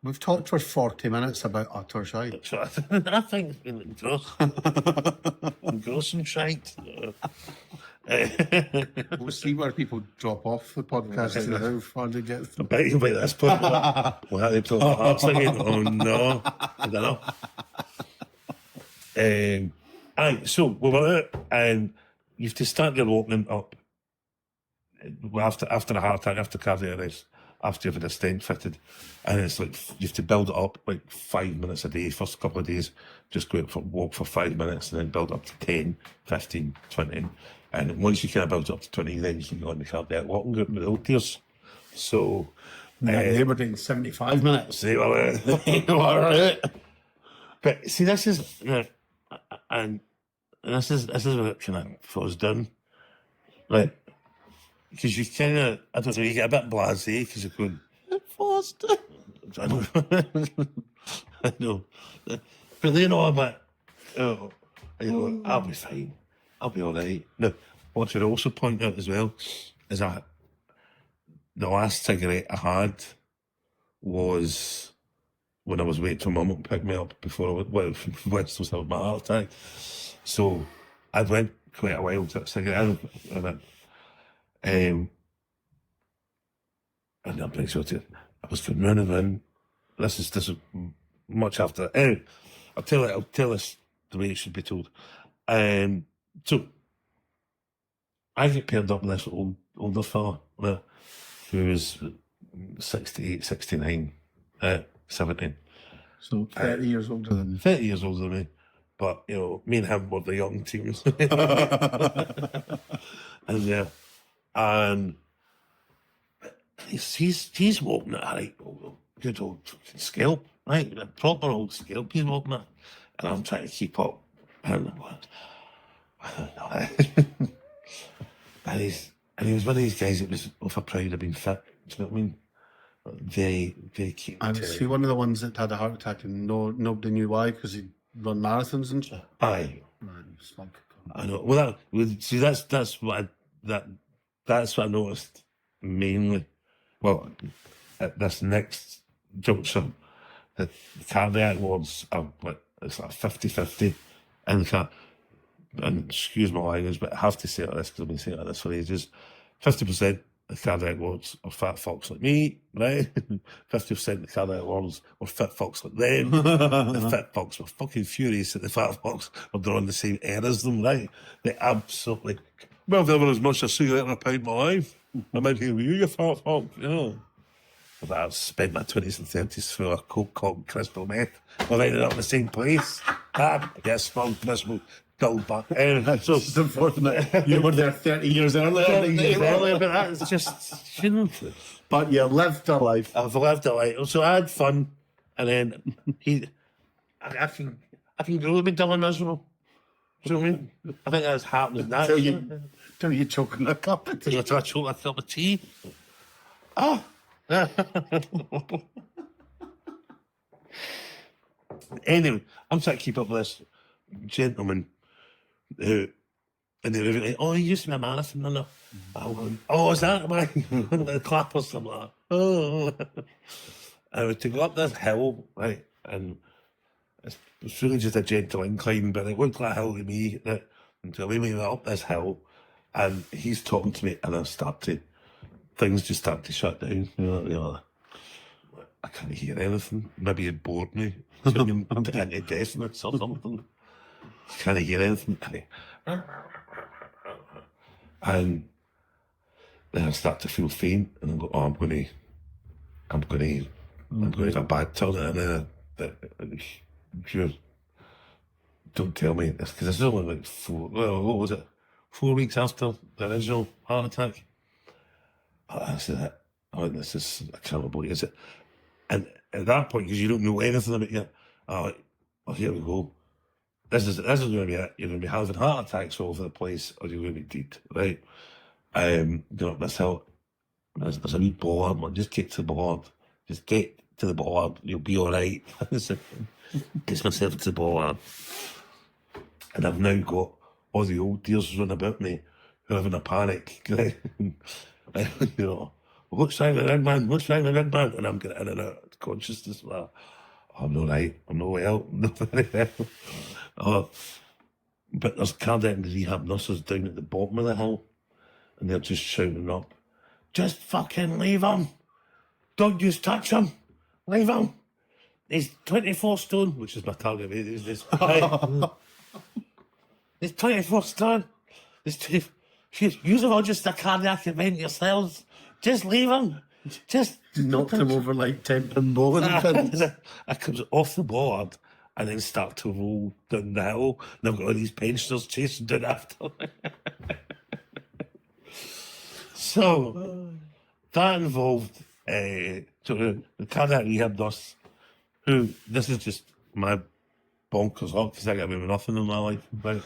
We've talked for 40 minutes about utter shite. So I think it's been gross and shite. We'll see where people drop off the podcast and how far they get through. I bet you by this point. Well, they talk hearts again. Oh no, I don't know. So we were out, and you have to start your opening up after a heart attack, after cardiac arrest, after you've had a stent fitted, and it's like you have to build it up like 5 minutes a day. First couple of days, just go out for a walk for 5 minutes, and then build up to 10, 15, 20. And once you kind of build up to 20, then you can go on the cardiac walking group with the old tiers. So They were doing 75 minutes. they were, but see, this is and this is what it kind of was done, like, because you kind of, I don't know, you get a bit blasé because you're going, Foster. I know, I know, but then I'm like, oh, you know, I'll be fine, I'll be all right. Now, what I'd also point out as well is that the last cigarette I had was when I was waiting for Mum to pick me up before I went, well, West was having my heart attack. So I went quite a while to cigarette, and I'm pretty sure I was going round and round. This is much after. Anyway, I'll tell this the way it should be told. So I get paired up with this older fella who was 68, 69, 17. So 30 years older than 30 years older than me. But, you know, me and him were the young teams. and he's walking at a good old scalp, right? A proper old scalp he's walking at. And I'm trying to keep up. And I don't know. and he was one of these guys that was over proud of being fit. Do you know what I mean? Very, very keen. I was he one of the ones that had a heart attack and nobody knew why because he'd run marathons and stuff. Aye. I know. Well, that's what I noticed mainly. Well, at this next juncture, the cardiac wards are like, it's like 50-50 in the car. And excuse my language, but I have to say it like this because I've been saying it like this for ages. 50% the cardiac wards are fat fucks like me, right? 50% the cardiac wards are fit fucks like them. The fit fucks were fucking furious that the fat fucks were drawing the same air as them, right? They absolutely, well, if there were as much as a cigarette in a pound in my life, I'm in here with you fat fuck, you know. But I've spent my 20s and 30s through a coke, cock, crystal meth. I've ended up in the same place. I get a small crystal. So it's just unfortunate you were there 30 years earlier. 30 years earlier, but that's just shouldn't. But you lived a life. I've lived a life. So I had fun, and then I can really be dull and miserable. Do you know what I mean? I think that's happening now. Till you choking a cup of tea. Till I choke a cup of tea. Oh. Anyway, I'm trying to keep up with this gentleman who, and they were like, oh, he used to be a marathon runner. Oh, is that man? The clappers, I'm like, oh. I was to go up this hill, right, and it's really just a gentle incline, but it looked like a hill to me, right? Until we went up this hill, and he's talking to me, and things just start to shut down. You know, I can't hear anything. Maybe it bored me. Into deafness or something. Can't hear anything. And then I start to feel faint, and I go, oh, I'm going to have a bad turn. And then sure, don't tell me this, because this is only like 4 weeks after the original heart attack. I said, oh, this is, I can't believe it. And at that point, because you don't know anything about it, oh, here we go. This is going to be it. You're going to be having heart attacks all over the place, or you're going to be dead, right? Go up this hill. There's a wee bollard. Well, just get to the bollard. Just get to the bollard. You'll be all right. Get myself to the bollard. And I've now got all the old dears running about me who are having a panic. Right? You know, what's wrong with the big man? What's wrong with the big man? And I'm getting in and out of consciousness. Like, oh, I'm not right. I'm not well. I'm not very well. But there's cardiac and rehab nurses down at the bottom of the hill, and they're just shouting up, just fucking leave him. Don't just touch him. Leave him. He's 24 stone, which is my target weight. He's 24 stone. You've all just a cardiac event yourselves. Just leave him. Just knocked him over like 10 pin bowling pins. I comes off the board and then start to roll down the hill, and I've got all these pensioners chasing down after me. So that involved the cardiac rehab nurse, who, this is just my bonkers luck because I get away with nothing in my life. Right?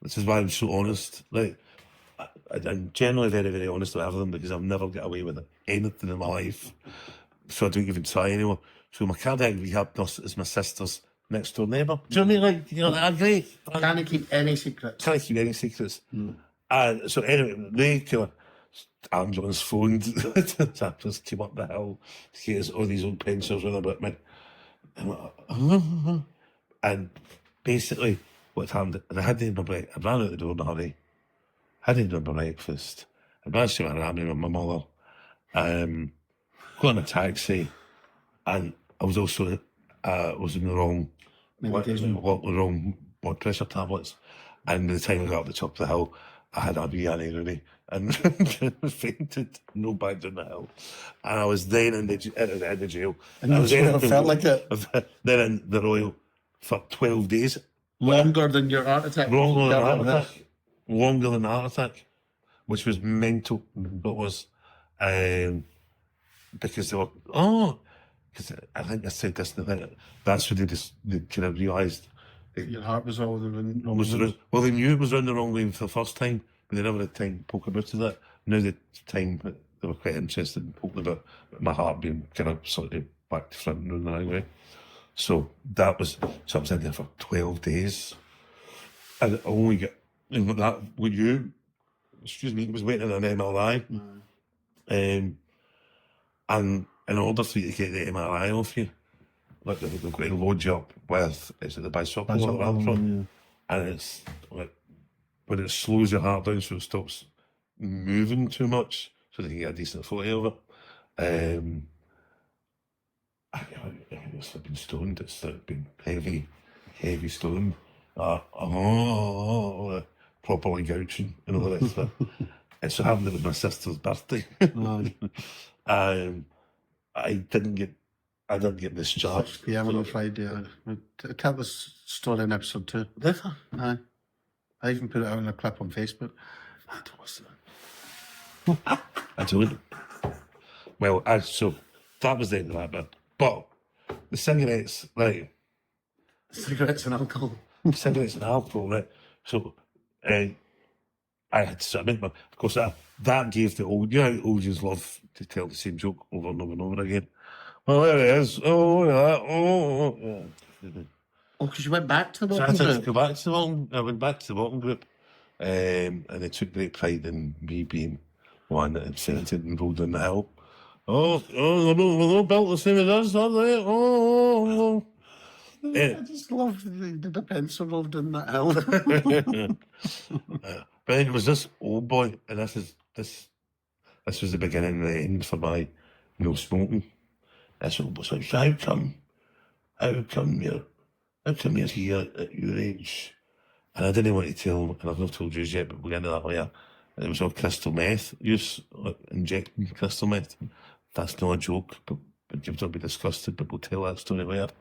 This is why I'm so honest. Like, I'm generally very, very honest with everything because I've never got away with anything in my life. So I don't even try anymore. So my cardiac rehab nurse is my sister's next door neighbour. Do you know what I mean? Like, you know, I agree. Can't keep any secrets. Can't keep any secrets. So anyway, they kind of ambulance phoned. So I just came up the hill to get all these old pencils with about me. And basically, what happened, I hadn't had my breakfast. I ran out the door in a hurry. Hadn't done my breakfast. I managed to get around with my mother. Got in a taxi, and I was also was in the wrong wrong blood pressure tablets. And by the time I got up the top of the hill, I had a wee aneurysm and fainted, no back down the hill. And I was then in the jail. And I was it felt like it. Then in the Royal for 12 days. Longer than your heart attack. Longer than the heart attack, which was mental. It was, because they were, because I think I said this, and I think that's when they kind of realised your heart was all the wrong. Well, they knew it was around the wrong way for the first time, but they never had time to poke about to that. Now the time they were quite interested in poking about my heart being kind of sort of back to front and the right way. So that was, so I was in there for 12 days. And I only got, that with you, was waiting on an MRI. And in order for you to get the MRI off you, like they've got to load you up with, is it the bisoprolol? And it's like, but it slows your heart down so it stops moving too much, so they can get a decent photo of it. It's been stoned, it's been heavy stoned. Properly gouging and all the rest of it. And so happened it was my sister's birthday. I didn't get discharged. Yeah, on Friday. I tell this story in episode 2. Did I even put it out in a clip on Facebook. I don't. Well, so that was the end of that bit. But the cigarettes, right? Cigarettes and alcohol. Cigarettes and alcohol, right? So I had to submit, but of course that gave the old, you know how old you's love to tell the same joke over and over and over again. Well, there it is. Oh, look at that. Oh, yeah. Oh, because you went back to the So walking I group. I went back to the walking group, and they took great pride in me being one that had fainted and rolled down the hill. They're not built the same as us, are they? I just love the pencil rolled in that hill. But it was this old boy, and this was the beginning and the end for my no smoking. This old boy said, how come you're here at your age? And I didn't want to tell him, and I've not told you yet, but we'll get into that later. It was all crystal meth use, like injecting crystal meth. That's not a joke, but you've not be disgusted, but we'll tell that story later.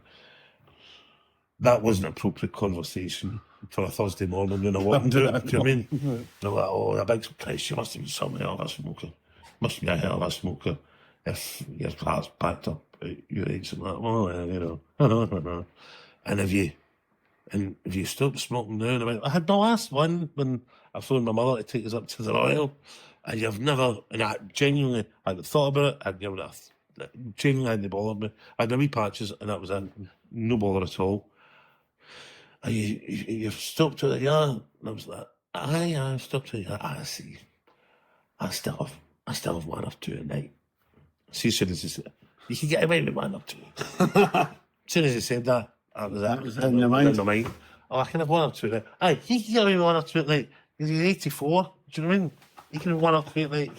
That wasn't an appropriate conversation for a Thursday morning when I walked into it. Do you know what I mean? They're like, oh, a big Christ, you must have been some hell of a smoker. Must be a hell of a smoker if your heart's packed up at your age and that. Well, you know. And if you stop smoking now, and I went, I had my last one when I phoned my mother to take us up to the Royal, and you've never, and I genuinely, I had thought about it, I'd given it, genuinely hadn't bothered me. I had my wee patches, and that was it. No bother at all. And you've stopped at the yard, and I was like, aye, I've stopped at the yard. I see. I still have one or two a night. See, as soon as he said, you can get away with one or two. As soon as he said that was in your mind. Oh, I can have one or two. Aye, he can get away with one or two at night. He's 84. Do you know what I mean? He can have one or two at night.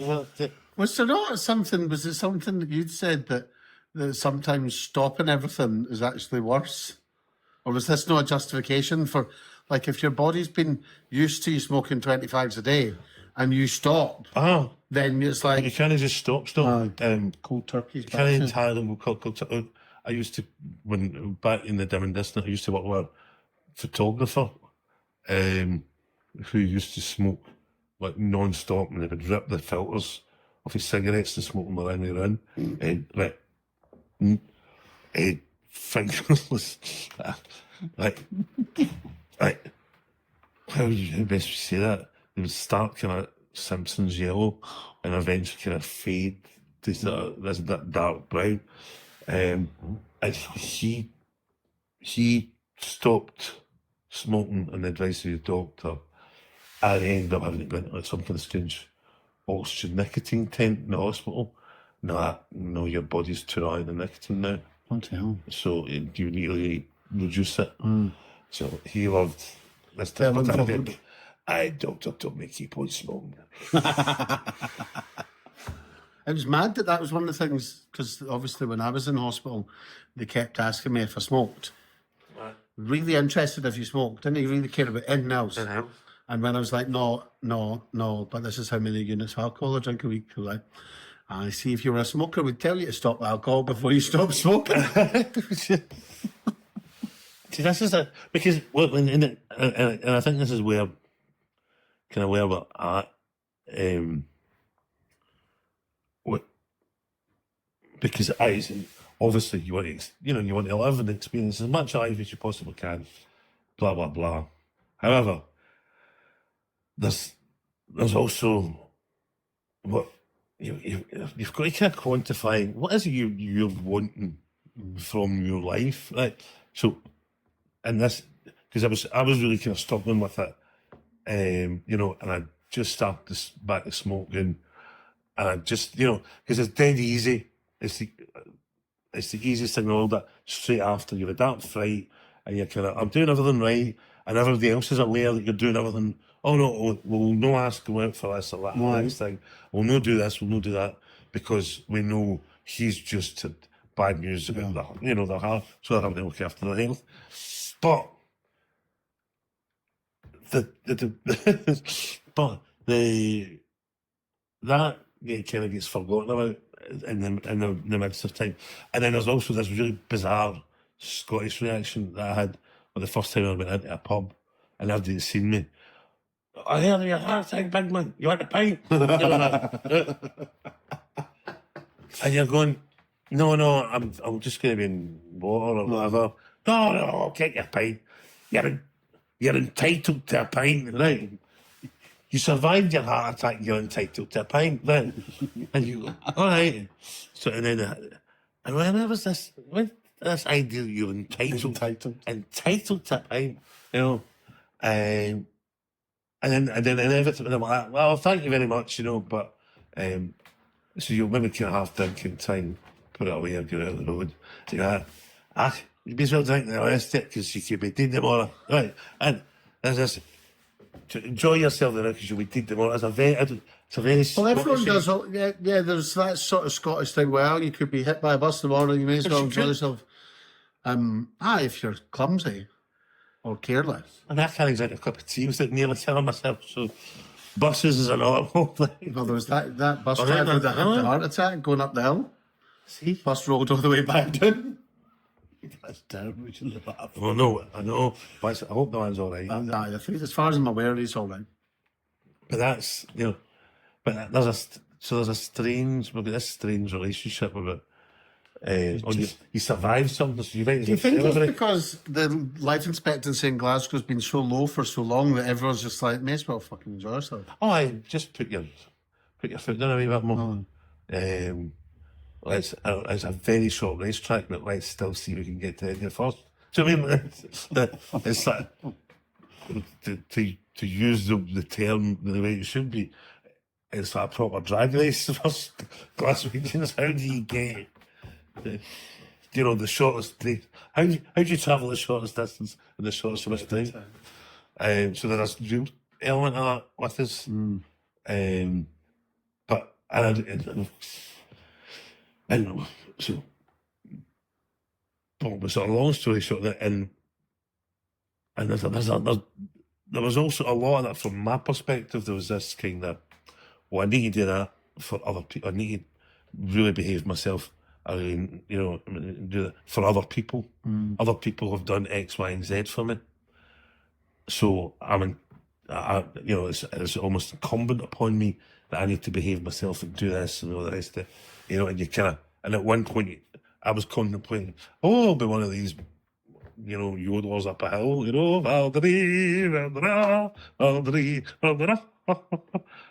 Was there not something? Was it something that you'd said that sometimes stopping everything is actually worse, or was this not a justification for, like, if your body's been used to you smoking 25s a day and you stop, then it's like you can't just stop. cold turkey. You can't entirely go cold turkey. I used to, when back in the dim and distant, I used to work with a photographer who used to smoke like non-stop, and they would rip the filters off his cigarettes and smoking around the room. Right. Fingerless. Like, how best you say that? It would start kind of Simpsons yellow and eventually kind of fade to this dark brown. And he stopped smoking on the advice of his doctor. I ended up having to go into some kind of strange oxygen nicotine tent in the hospital. No, your body's too high in nicotine now. What the hell? So you need to reduce it. So he loved this Well, type of involved. thing. I doctor told me keep on smoking. It was mad that was one of the things, because obviously when I was in hospital, they kept asking me if I smoked. Right. Really interested if you smoked. Didn't he really care about anything else? And when I was like, no, but this is how many units of alcohol I drink a week. Like, I see, if you were a smoker, we'd tell you to stop alcohol before you stop smoking. See, this is because and I think this is where we're at. Because obviously you want to live and experience as much life as you possibly can. Blah blah blah. However, there's also what you've got to kind of quantify what is it you're wanting from your life, right? So, and this, because I was really kind of struggling with it, and I just started back to smoking, and I just because it's dead easy. It's the easiest thing in the world that straight after you've had that fright and you're kind of, I'm doing everything right, and everybody else is aware that you're doing everything. Oh no, we'll no ask go out for this or that next thing. We'll no do this, we'll no do that, because we know he's just had bad news about their heart, so they're having to look after their health. But that kind of gets forgotten about in the midst of time. And then there's also this really bizarre Scottish reaction that I had the first time I went into a pub and everybody had seen me. I hear your heart attack, big man. You want a pint? And you're going, no, I'm just going to be in water or whatever. No, I'll get your pint. You're entitled to a pint, right? You survived your heart attack, you're entitled to a pint, then. And you go, all right. So, and when there was this idea you're entitled to a pint, and then inevitably I'm like, well, thank you very much, but, so you'll maybe kind of half drinking time, put it away or get out of the road. So you'd be as well drinking the rest of it because you could be dead tomorrow. Right. And there's this, to enjoy yourself there because you'll be dead tomorrow. It's a very well, everyone does. Yeah, there's that sort of Scottish thing. Well, you could be hit by a bus tomorrow, you may as well enjoy yourself. If you're clumsy or careless. And I can't drink a cup of tea without nearly killing myself, so buses is a normal thing. Well, there was that bus driver that had the heart attack going up the hill. See? Bus rolled all the way back down. That's terrible. We shouldn't laugh. Well, no, I know. But I hope the man's all right. I think as far as I'm aware, he's all right. But that's, but there's a strange, we've got this strange relationship with it. You survived something, so you might. Do you think it's because the life expectancy in Glasgow's been so low for so long that everyone's just like, may as well fucking enjoy yourself? Oh, I just put your foot down a wee bit more. It's a very short racetrack, but let's still see if we can get to India first. So I mean, it's like to use the term the way it should be. It's like a proper drag race for Glaswegians. How do you get the shortest race? How do you travel the shortest distance in the shortest amount of time? So there's a real element of that with us. But and so, but sort of long story short, and there was also a lot of that from my perspective. There was this kind of, well, I need to do that for other people. I need to really behave myself. I mean, do that for other people. Other people have done X, Y, and Z for me. So it's almost incumbent upon me that I need to behave myself and do this and all the rest of it. You know, and you kind of, and at one point, I was contemplating, I'll be one of these, you know, yodelers up a hill, you know, Valdry, Valdra, Valdry,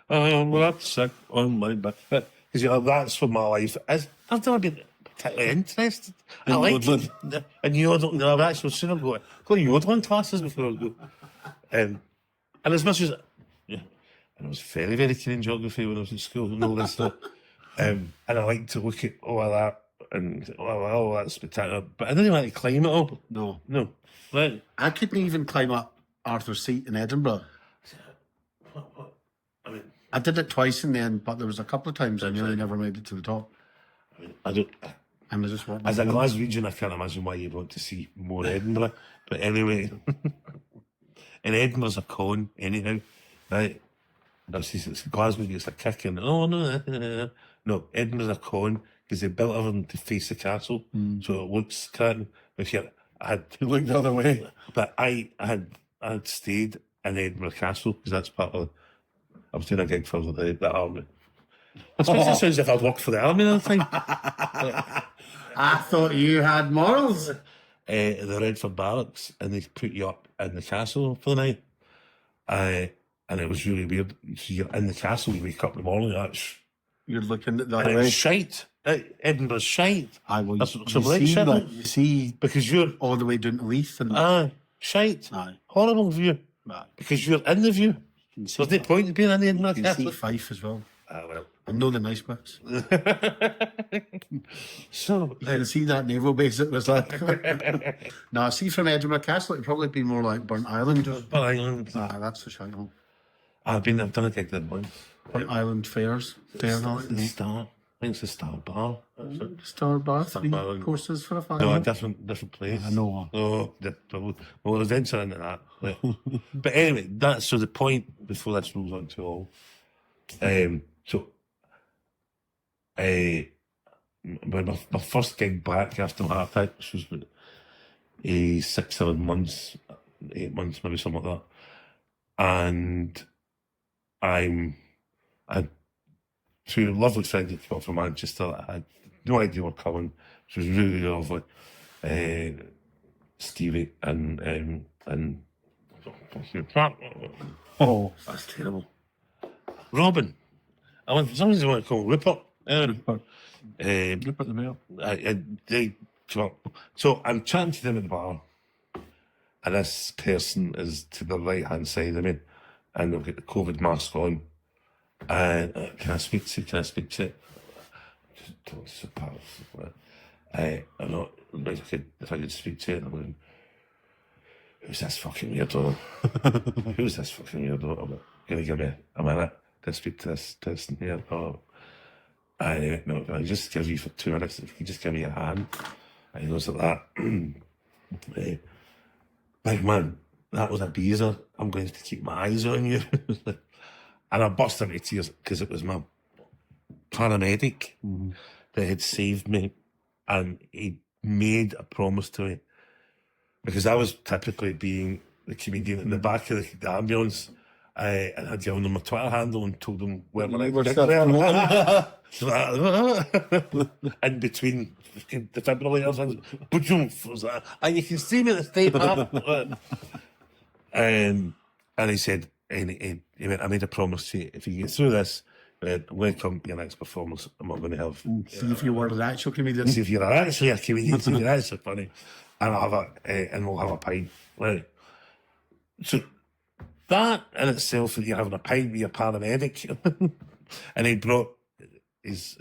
Valdra, that's sick on my back. Because, you know, that's what my life is. I've never been particularly interested. I like it. And yodeling, I've actually seen them go yodeling classes before I go. And as much as, yeah, and I was very, very keen in geography when I was in school and all this stuff. And I like to look at all of that and oh, that's spectacular. But I didn't like to climb it all. No. Right. I couldn't even climb up Arthur's Seat in Edinburgh. What? I mean, I did it twice in the end, but there was a couple of times I nearly never made it to the top. I mean, I don't. And I just walked. As a Glaswegian, I can't imagine why you'd want to see more Edinburgh. But anyway, and Edinburgh's a con, anyhow. Right? Glasgow gets a kick in. Oh, no. No, Edinburgh's a con because they built everything to face the castle. So it looks cracking. If you had You looked the other way. But I had stayed in Edinburgh Castle because that's part of. I was doing a gig for the army. I suppose it sounds as if I'd worked for the army at the time. I thought you had morals. The Redford Barracks, and they put you up in the castle for the night. And it was really weird. So you're in the castle, you wake up in the morning, You're looking at the and other way. it's shite. Edinburgh's shite. I will. That's You some see, right shit. like, you see Because you're all the way down to Leith and shite. Aye. Horrible view. Aye. Because you're in the view. see There's no point in being in the Edinburgh you can see Castle. Fife as well. Well. I know the nice bits. So You can see that naval base it was like. No, see from Edinburgh Castle, it'd probably be more like Burnt Island. Burnt Island. That's the shout. I've done a gig there once. Burnt Island Fairs. Fair night. The Star. I think it's the Star Bar. Star Bar. Three Bar. courses for a No, a family. different place. I know. Oh, we'll venture into that. Right. But anyway, that's so the point before this rolls on to all. When my first gig back after my heart attack, which was about 6, 7 months, 8 months, maybe something like that. And I had two lovely friends that came up from Manchester that I had no idea were coming, which was really, really lovely. Stevie and Oh, that's terrible. Robin. I went for some reason I want to call him Rupert. Rupert the Mayor. They come up. So I'm chatting to them at the bar, and this person is to the right hand side of me, and they've got the COVID mask on. And can I speak to you? Just talk to some pals. I'm not, if I could speak to you, I'm going, who's this fucking weirdo? Who's this fucking weirdo? I'm going to give me a minute to speak to this person here. No, I just give you for 2 minutes. If you just give me your hand. And he goes like that. Big man, that was a beezer. I'm going to keep my eyes on you. And I burst into tears because it was my paramedic that had saved me. And he made a promise to me. Because I was typically being the comedian in the back of the ambulance. And I'd given him my Twitter handle and told him where my next gig were. In between the defibrillators and you can see me at the state up. And he said, he went, I made a promise to you, if you get through this, I'm going to come to your next performance. I'm not going to have. See if you were an actual comedian. See if you're actually a comedian, see if you're actually funny. And I'll have and we'll have a pint. Right. So that in itself, that you're having a pint with your paramedic, and he brought his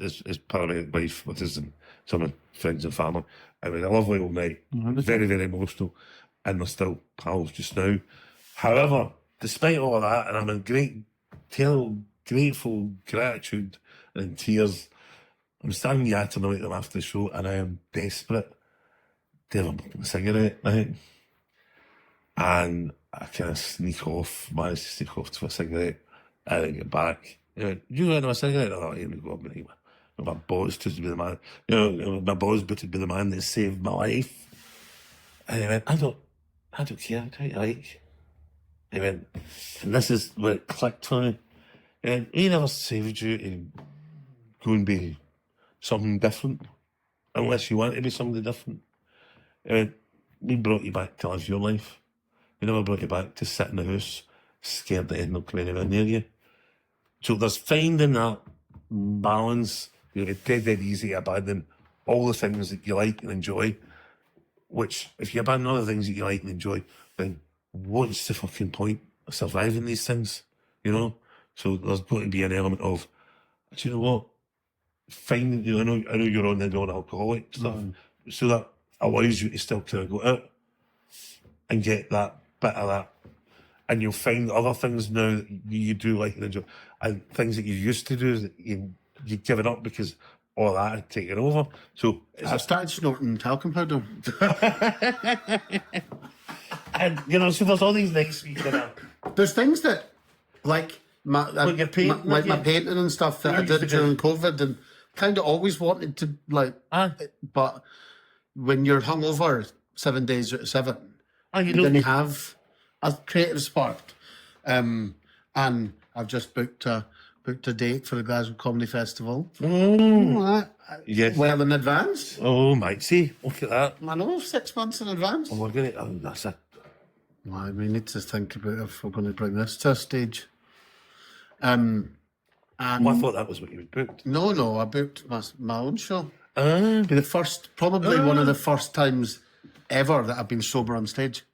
paramedic wife with us and some friends and family. It was a lovely old night, very, very emotional, and they're still pals just now. However, despite all of that, and I'm in grateful gratitude and in tears, I'm standing yapping away at them after the show, and I am desperate to have a cigarette, right? And I kind of managed to sneak off to a cigarette, and then get back. You go into a cigarette? Oh, here we go. My boss to be the man. My boss to be the man that saved my life. And he went, I don't care. I don't like. He went, and this is where it clicked for me. And he never saved you to go and be something different, unless you want to be something different. He brought you back to live your life. He never brought you back to sit in the house, scared that he'd not come anywhere near you. So there's finding that balance. It's dead easy to abandon all the things that you like and enjoy, which, if you abandon all the things that you like and enjoy, then what's the fucking point of surviving these things, you know? So there's going to be an element of, do you know what? Finding, I know you're on the non-alcoholic stuff, so that allows you to still kind of go out and get that bit of that. And you'll find other things now that you do like and enjoy, and things that you used to do that you've given up because all that had taken over. So I started snorting talcum powder. And, you know, so there's all these things you kind of... There's things that, like my painting and stuff that I did during COVID, and kind of always wanted to, like, but when you're hungover 7 days out of 7, then you have a creative spark. And I've just booked a date for the Glasgow Comedy Festival. Yes. Well in advance. Oh, might see. Look at that. I know, 6 months in advance. Oh, we're going to... Oh, that's it. Well, we need to think about if we're going to bring this to a stage. And I thought that was what you had booked. No, I booked my own show. Ah. Be the first, probably one of the first times ever that I've been sober on stage.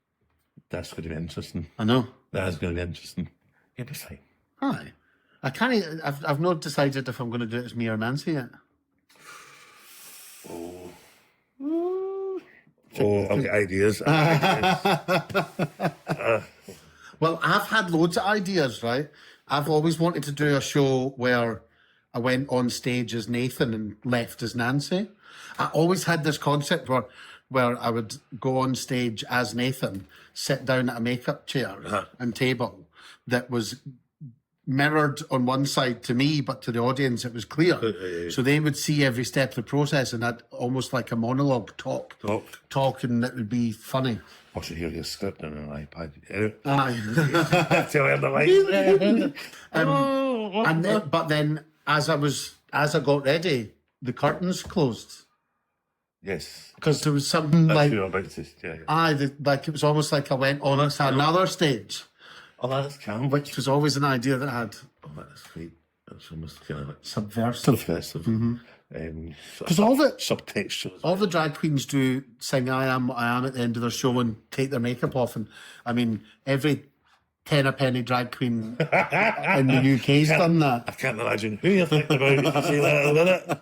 That's going to be interesting. I know. That is going to be interesting. You'll be fine. Aye. I can't. I've not decided if I'm going to do it as me or Nancy yet. Oh, I've got ideas. Well, I've had loads of ideas, right? I've always wanted to do a show where I went on stage as Nathan and left as Nancy. I always had this concept where I would go on stage as Nathan, sit down at a makeup chair and table that was mirrored on one side to me, but to the audience it was clear. So they would see every step of the process, and I'd almost like a monologue talk, and it would be funny. I should hear your script on an iPad. But then, as I got ready, the curtains closed. Yes. Because there was something That's like... you're about to, yeah. Like it was almost like I went on another stage. Oh, that's calm. Which was always an idea that I had. Oh, that's sweet. That's almost kind of like... Subversive. Because all the... Subtextual. All the drag queens do sing I Am What I Am at the end of their show and take their makeup off. And, I mean, every 10 a penny drag queen in the UK's done that. I can't imagine who you're thinking about when you say that, isn't it?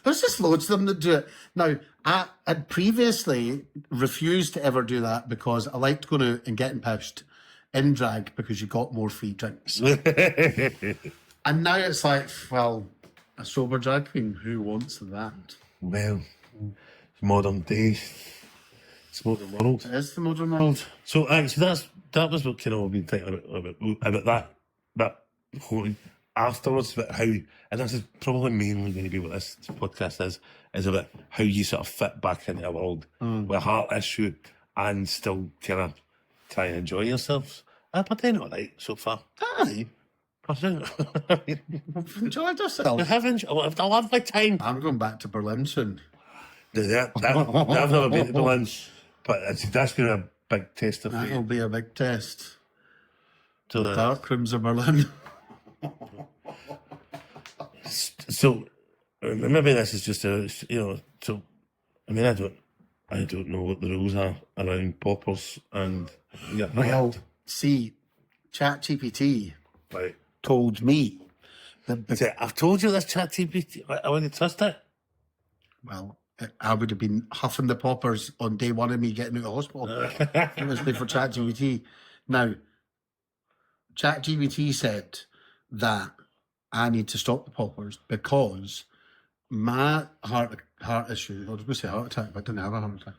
There's just loads of them that do it. Now, I had previously refused to ever do that because I liked going out and getting pissed in drag because you got more free drinks. And now it's like, well, a sober drag queen, who wants that? Well, it's modern day. It's modern world. It is the modern world. So actually, that was what kind of I've been thinking about that whole afterwards, about how, and this is probably mainly going to be what this podcast is about how you sort of fit back into a world with a heart issue and still kind of try and enjoy yourselves. But then all right so far. Aye. I've enjoyed yourself. I've loved my time. I'm going back to Berlin soon. I've never been to Berlin, but that's going to be a big test of That'll be a big test. So the dark rooms of Berlin. So maybe this is just so I mean I don't know what the rules are around poppers and well, see, ChatGPT told me that I've told you this ChatGPT. I wouldn't trust it. Well, I would have been huffing the poppers on day one of me getting out of hospital. It was for ChatGPT. Now, ChatGPT said that I need to stop the poppers because my heart issue, I was going to say heart attack, but I didn't have a heart attack.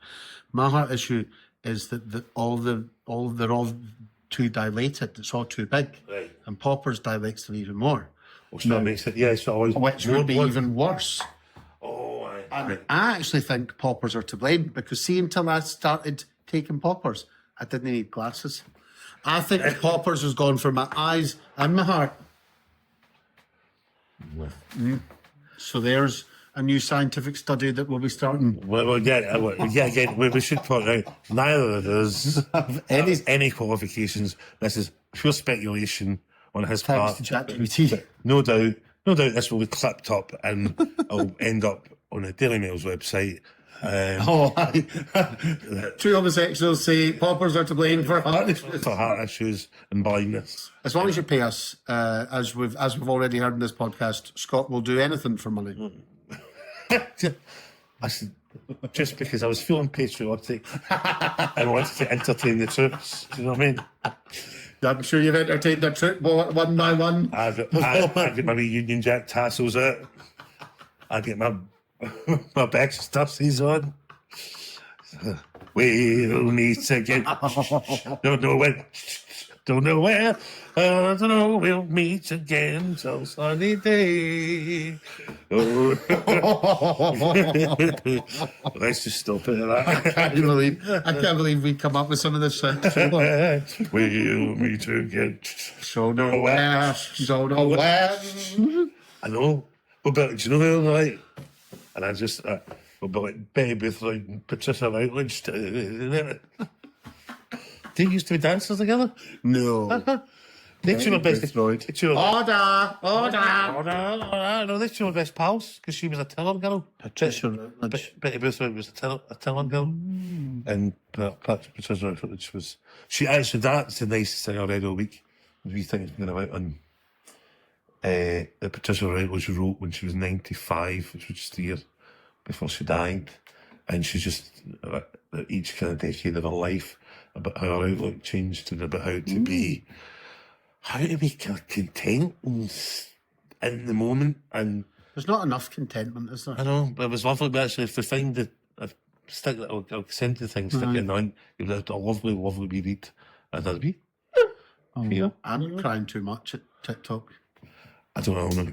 My heart issue is that they're all too dilated. It's all too big. Right. And poppers dilates them even more. Which that makes it, it's always... Which would be even worse. Oh, And I actually think poppers are to blame because see, until I started taking poppers, I didn't need glasses. I think the poppers was gone for my eyes and my heart. So there's a new scientific study that will be starting. Again, we should point out neither of us have any qualifications. This is pure speculation on his Thanks part. to ChatGPT. No doubt this will be clipped up and it'll end up on the Daily Mail's website. Two homosexuals say paupers are to blame for heart issues. For heart issues and blindness. As long as you pay us, as we've already heard in this podcast, Scott will do anything for money. I said, just because I was feeling patriotic and wanted to entertain the troops. Do you know what I mean? I'm sure you've entertained the troop one by one. I get my wee Union Jack tassels out. I get my best stuffsies on. We'll meet again. Don't know when. Don't know where. I don't know. We'll meet again till sunny day. Oh. Let's just stop it at that. I can't believe we come up with some of this shit. We'll meet again. So nowhere. So nowhere. I know. But do you know who I like? And I just, but like Betty Booth, like Patricia Routledge. They used to be dancers together. No. They two were best. Order. No, they two were best pals because she was a tiller girl. Patricia Routledge. Betty Booth was a tiller girl, and Patricia Routledge was. She actually, that's the nicest thing I read all week. We think it's going out on. That Patricia Routledge wrote when she was 95, which was just a year before she died, and she's just each kind of decade of her life about how her outlook changed and about how to be kind of content in the moment. And there's not enough contentment, is there? I know, but it was lovely. But actually, if they find the stick that I'll send the thing, stick it on, you'll have a lovely wee read. And that'll be. I'm crying too much at TikTok. I don't know.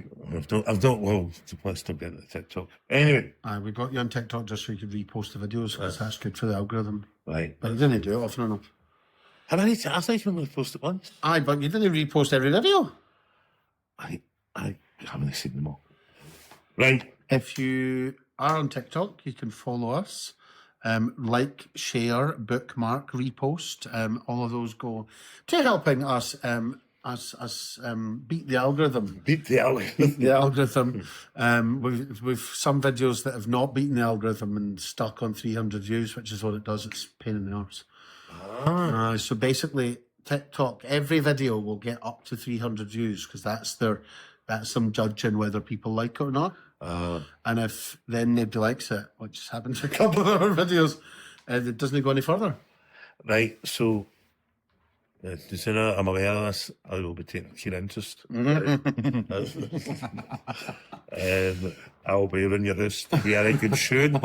I've not. Well, let's not get into TikTok. Anyway, we got you on TikTok just so you could repost the videos because that's good for the algorithm. Right, but I didn't do it often enough. I thought you were going to post it once. But you didn't repost every video. I haven't seen them all. Right. If you are on TikTok, you can follow us. Like, share, bookmark, repost. All of those go to helping us. Us beat the algorithm. Beat the algorithm. We've some videos that have not beaten the algorithm and stuck on 300 views, which is what it does. It's a pain in the arse. So basically, TikTok, every video will get up to 300 views because that's them judging whether people like it or not. And if then nobody likes it, which has happened to a couple of our videos, it doesn't go any further. Right. So. The sooner I'm aware of this, I will be taking keen interest. I'll be in your house to be a good shoon,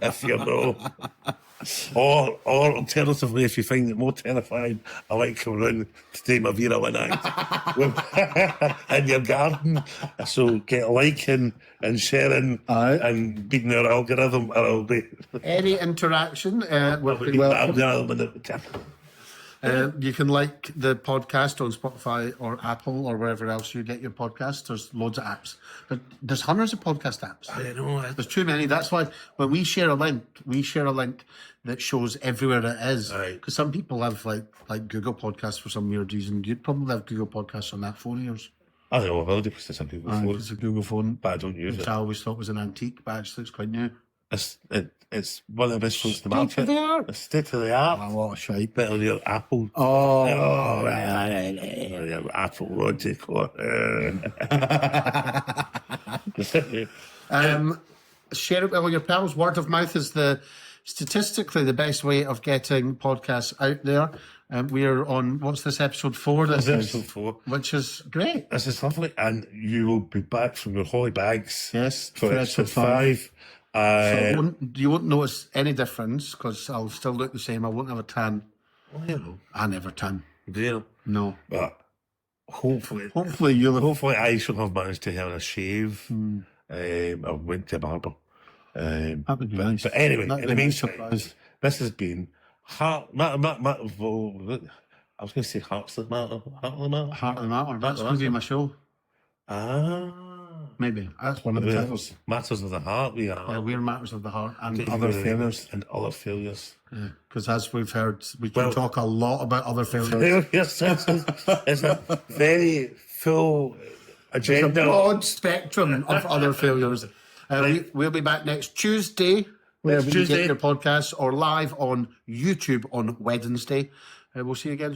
if you know. Or alternatively, if you find it more terrifying, I like coming around to take my Vera one act in your garden. So get liking and sharing and beating our algorithm, or I'll be. Any interaction will be welcome. You can like the podcast on Spotify or Apple or wherever else you get your podcasts. There's loads of apps. There's hundreds of podcast apps. I know. There's too many. That's why when we share a link that shows everywhere it is. Because some people have like Google Podcasts for some weird reason. You'd probably have Google Podcasts on that phone of yours. I don't know. I'll do because it's a Google phone. It's a Google phone. But I don't use it. I always thought it was an antique, but actually it's quite new. It's one of the best phones to market. State of the art. It's state of the art. What a shite. Better than your Apple. Apple logic. Share it with all your pals. Word of mouth is statistically the best way of getting podcasts out there. We're on, what's this, episode 4? This is episode 4. Which is great. This is lovely. And you will be back from your holy bags. Yes. For episode 5. So you won't notice any difference because I'll still look the same. I won't have a tan. Oh, you know. I never tan. Do you? No. But hopefully I shall have managed to have a shave. I went to a barber. That would be nice. But anyway, in the meantime, this has been I was going to say Heart of the Matter. Heart of the Matter. That's going to be my show. maybe. That's one of the titles. Matters of the heart, we are. We're matters of the heart and other failures. And other failures. Because as we've heard, we can talk a lot about other failures. Yes, it's a very full agenda. A broad spectrum of other failures. We'll be back next Tuesday. Where you get your podcasts, or live on YouTube on Wednesday. We'll see you again.